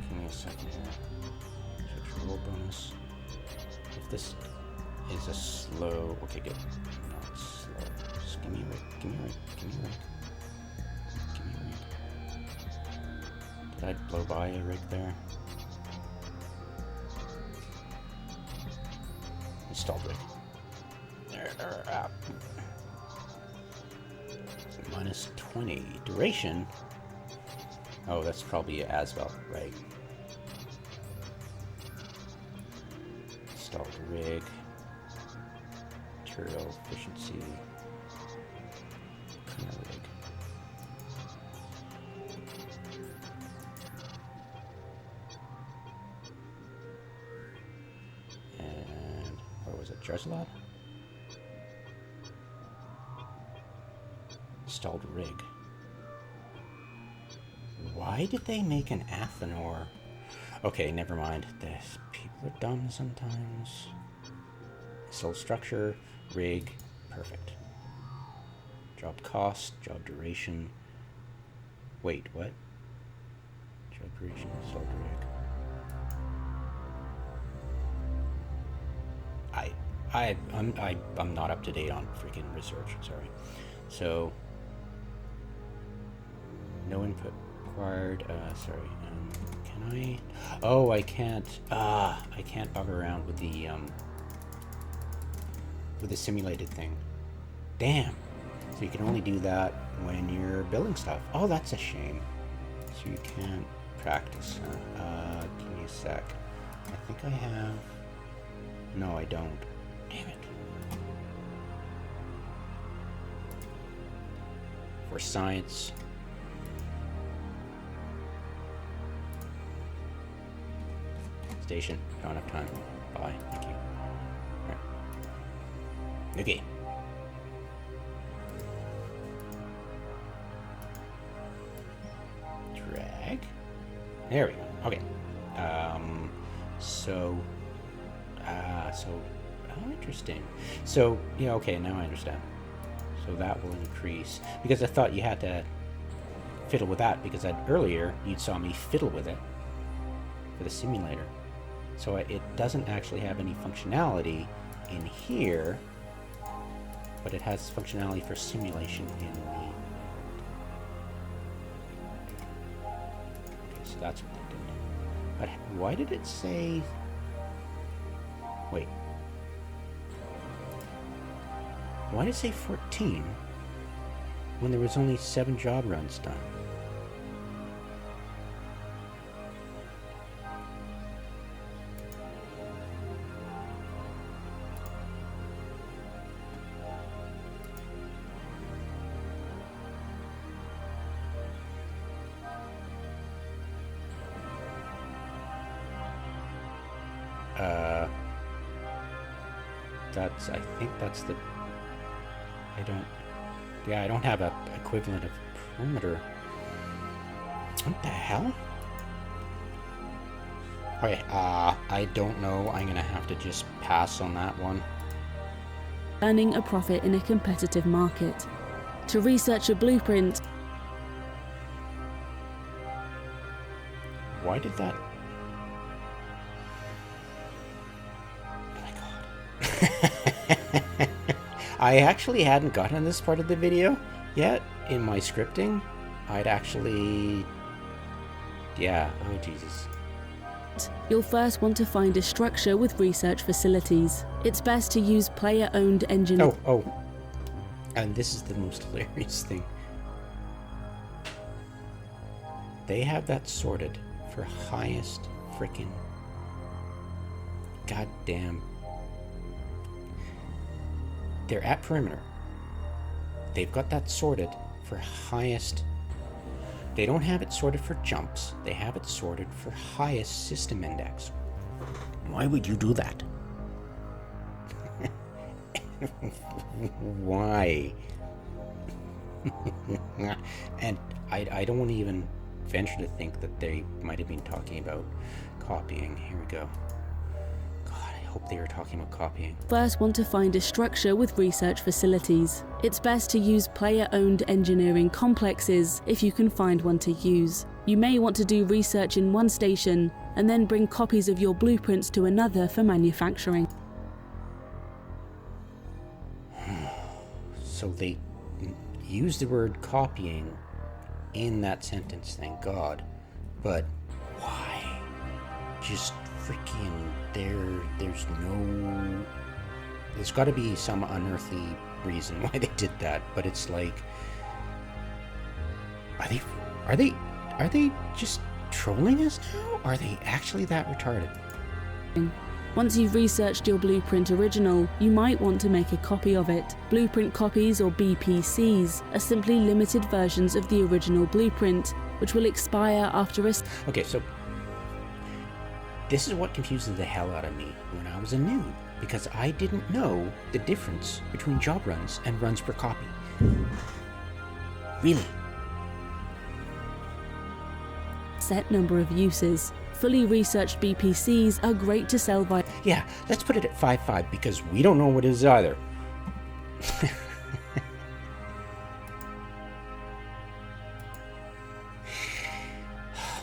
give me a second here. Search roll bonus. If this is a slow, okay, good. Not slow. Just give me a rig, give me a rig, give me a rig. Give me a rig. Did I blow by a rig there? Installed rig. There, minus 20. Duration? Oh, that's probably as well, right? Installed rig. Material efficiency. Rig. Was it Dreslab? Installed rig. Why did they make an Athenor? Okay, never mind. This people are dumb sometimes. Installed structure, rig, perfect. Job cost, job duration. Wait, what? Job duration, installed rig. I'm not up to date on freaking research, sorry. So, no input required, sorry, can I? Oh, I can't bug around with the simulated thing. Damn. So you can only do that when you're building stuff. Oh, that's a shame. So you can't practice, huh? Give me a sec. I think I have, no, I don't. Damn it. For science. Station. Don't have time. Bye. Thank you. Right. Okay. Drag. There we go. Okay. Oh, interesting. So, yeah, okay, now I understand. So that will increase. Because I thought you had to fiddle with that, because earlier you saw me fiddle with it for the simulator. So it doesn't actually have any functionality in here, but it has functionality for simulation in the... Okay, so that's what they did. But why did it say... Wait. Why did it say 14 when there was only 7 job runs done? I think that's the... I don't have a equivalent of perimeter. What the hell? Okay, I don't know. I'm gonna have to just pass on that one. Earning a profit in a competitive market. To research a blueprint. Why did that... I actually hadn't gotten this part of the video yet in my scripting. I'd actually... Yeah, oh Jesus. You'll first want to find a structure with research facilities. It's best to use player-owned engineering. Oh. And this is the most hilarious thing. They have that sorted for highest frickin' goddamn... They're at perimeter. They've got that sorted for highest... They don't have it sorted for jumps. They have it sorted for highest system index. Why would you do that? Why? And I don't even venture to think that they might have been talking about copying. Here we go. I hope they were talking about copying. First want to find a structure with research facilities. It's best to use player-owned engineering complexes if you can find one to use. You may want to do research in one station and then bring copies of your blueprints to another for manufacturing. So they use the word copying in that sentence, thank God. But why? Just freaking there's got to be some unearthly reason why they did that, but it's like, are they just trolling us now? Are they actually that retarded? Once you've researched your blueprint original, you might want to make a copy of it. Blueprint copies, or BPCs, are simply limited versions of the original blueprint, which will expire after a... Okay, so this is what confuses the hell out of me when I was a noob, because I didn't know the difference between job runs and runs per copy. Really? Set number of uses. Fully researched BPCs are great to sell by... Yeah, let's put it at 5.5 because we don't know what it is either. Oh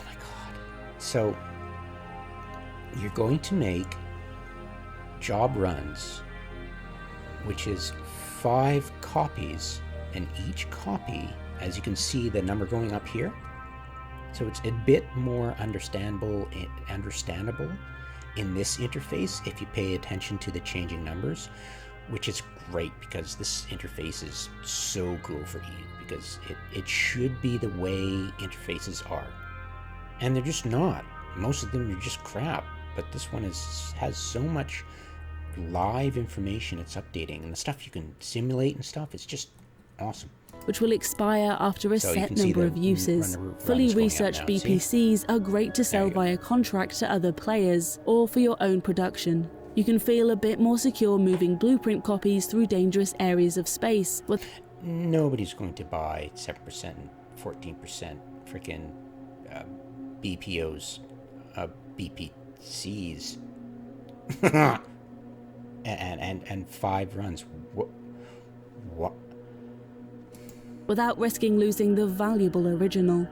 my God. So, you're going to make job runs, which is 5 copies, and each copy, as you can see the number going up here, so it's a bit more understandable in this interface if you pay attention to the changing numbers, which is great because this interface is so cool for Eve, because it should be the way interfaces are. And they're just not. Most of them are just crap, but this one has so much live information it's updating, and the stuff you can simulate and stuff, it's just awesome. which will expire after a So you set can see number the of uses. runs Fully going up researched now, see? BPCs are great to sell you go. via contract to other players or for your own production. You can feel a bit more secure moving blueprint copies through dangerous areas of space. Nobody's going to buy 7% and 14% freaking BPOs, BPCs, and 5 runs. What? Without risking losing the valuable original.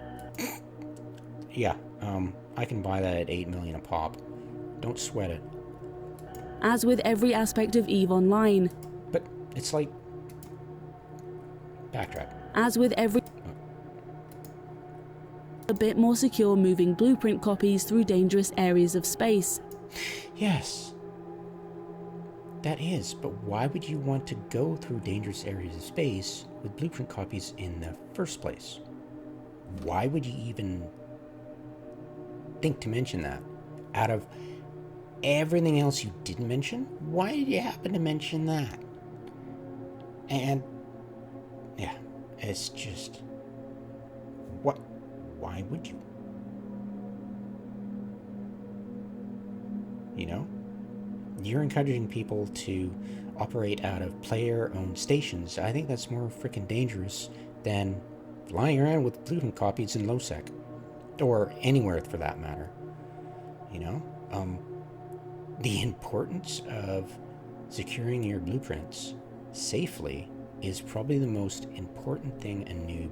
Yeah, I can buy that at 8 million a pop. Don't sweat it. As with every aspect of EVE Online, But it's like... Backtrack. as with every a bit more secure moving blueprint copies through dangerous areas of space. Yes. That is, but why would you want to go through dangerous areas of space with blueprint copies in the first place? Why would you even think to mention that? Out of everything else you didn't mention, why did you happen to mention that? And yeah, it's just, what? Why would you? You know? You're encouraging people to operate out of player-owned stations. I think that's more freaking dangerous than flying around with blueprint copies in low-sec. Or anywhere for that matter. You know? The importance of securing your blueprints safely is probably the most important thing a noob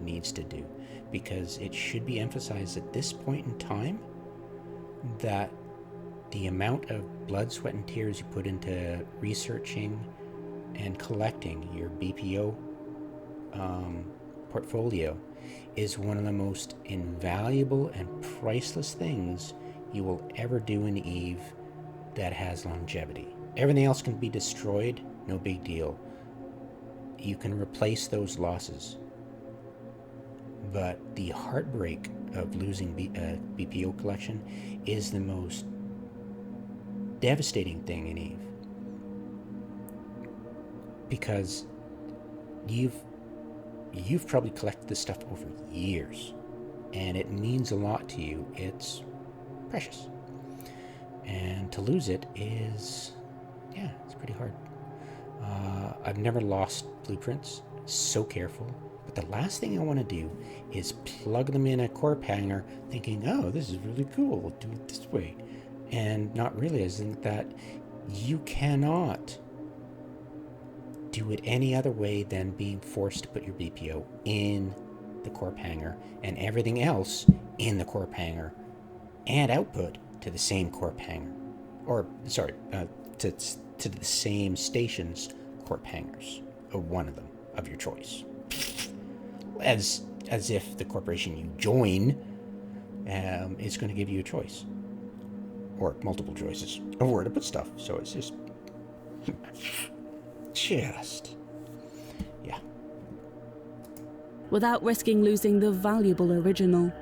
needs to do, because it should be emphasized at this point in time that the amount of blood, sweat, and tears you put into researching and collecting your BPO portfolio is one of the most invaluable and priceless things you will ever do in EVE that has longevity. Everything else can be destroyed, no big deal. You can replace those losses. But the heartbreak of losing BPO collection is the most devastating thing in EVE. Because you've probably collected this stuff over years, and it means a lot to you. It's precious. And to lose it is, yeah, it's pretty hard. I've never lost blueprints, so careful. But the last thing I want to do is plug them in a corp hanger thinking, oh, this is really cool, we'll do it this way. And not realizing that you cannot do it any other way than being forced to put your BPO in the corp hanger and everything else in the corp hanger and output to the same corp hanger. Or, sorry, to the same station's corp hangers, or one of them, of your choice. As if the corporation you join is going to give you a choice. Or multiple choices of where to put stuff. So it's just... yeah. Without risking losing the valuable original.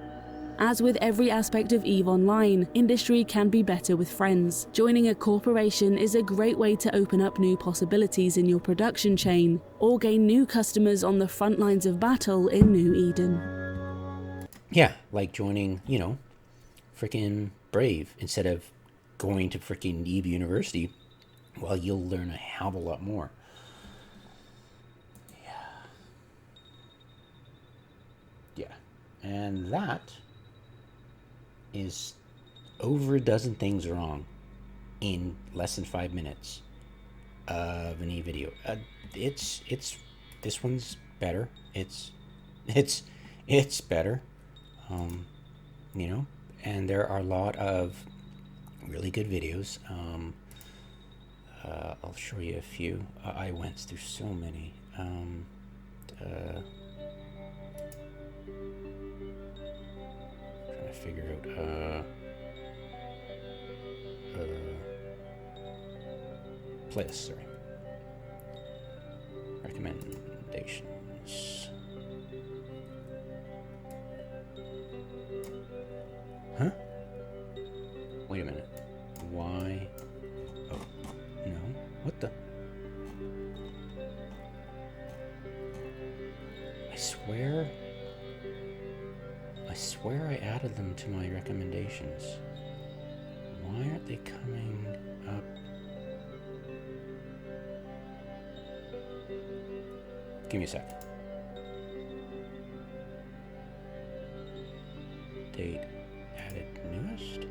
As with every aspect of EVE Online, industry can be better with friends. Joining a corporation is a great way to open up new possibilities in your production chain, or gain new customers on the front lines of battle in New Eden. Yeah, like joining, frickin' Brave instead of going to frickin' EVE University. Well, you'll learn a hell of a lot more. Yeah. And that is over a dozen things wrong in less than 5 minutes of an e-video. It's this one's better. It's better. And there are a lot of really good videos. I'll show you a few. I went through so many. Trying to figure out playlist, sorry. Recommendations. Huh? Wait a minute. Why? Oh, What the? I swear I added them to my recommendations. Why aren't they coming up? Give me a sec. Date added newest.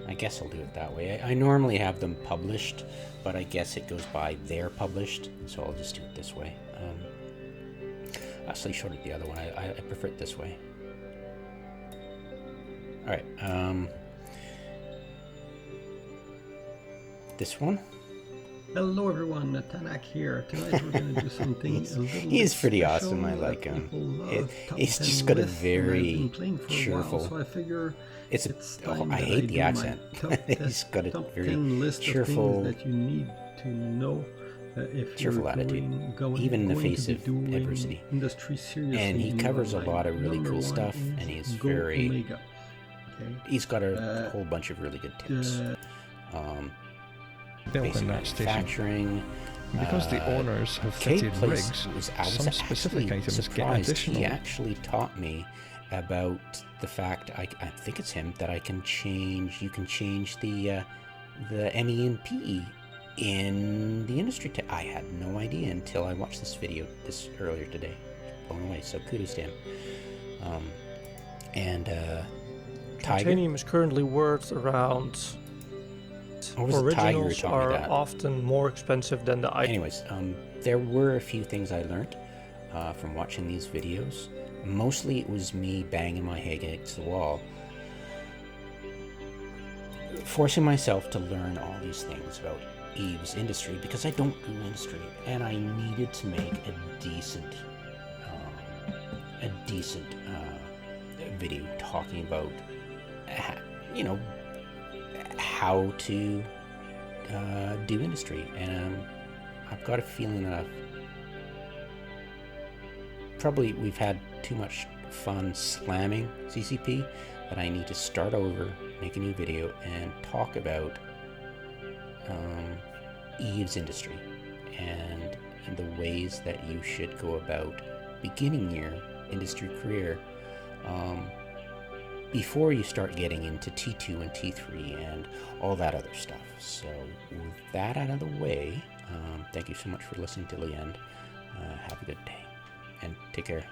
I guess I'll do it that way. I normally have them published, but I guess it goes by they're published, so I'll just do it this way. Actually, showed it the other one. I prefer it this way. All right. This one. Hello everyone, Tanak here. Tonight we're going to do something a little He's bit pretty special. awesome. I like him. He's Top just 10 got a list, and I've very been playing for a cheerful. while, so I figure It's time I that hate the do my accent. He's got a top very 10 list cheerful, of things that you need to know if cheerful you're attitude, going even in the to face be of doing adversity. Industry seriously And he in covers a online. lot of really Number cool one stuff, is and he's Go very. Omega. Okay. He's got a whole bunch of really good tips. Built in Basic that station. manufacturing. Because the owners have Kate fitted Place rigs, I was some specific actually items get surprised. additional. He actually taught me about the fact I think it's him that you can change the ME and PE in the industry. I had no idea until I watched this video earlier today. Blown away. So kudos to him. Tiger. Titanium is currently worth around. What was the tiger you were Originals talking are about? often more expensive than the item. Anyways, there were a few things I learned from watching these videos. Mostly it was me banging my head against the wall, forcing myself to learn all these things about Eve's industry because I don't do industry, and I needed to make a decent video talking about, how to do industry, and I've got a feeling that we've had too much fun slamming CCP that I need to start over, make a new video, and talk about Eve's industry and the ways that you should go about beginning your industry career before you start getting into T2 and T3 and all that other stuff. So with that out of the way, thank you so much for listening till the end. Have a good day and take care.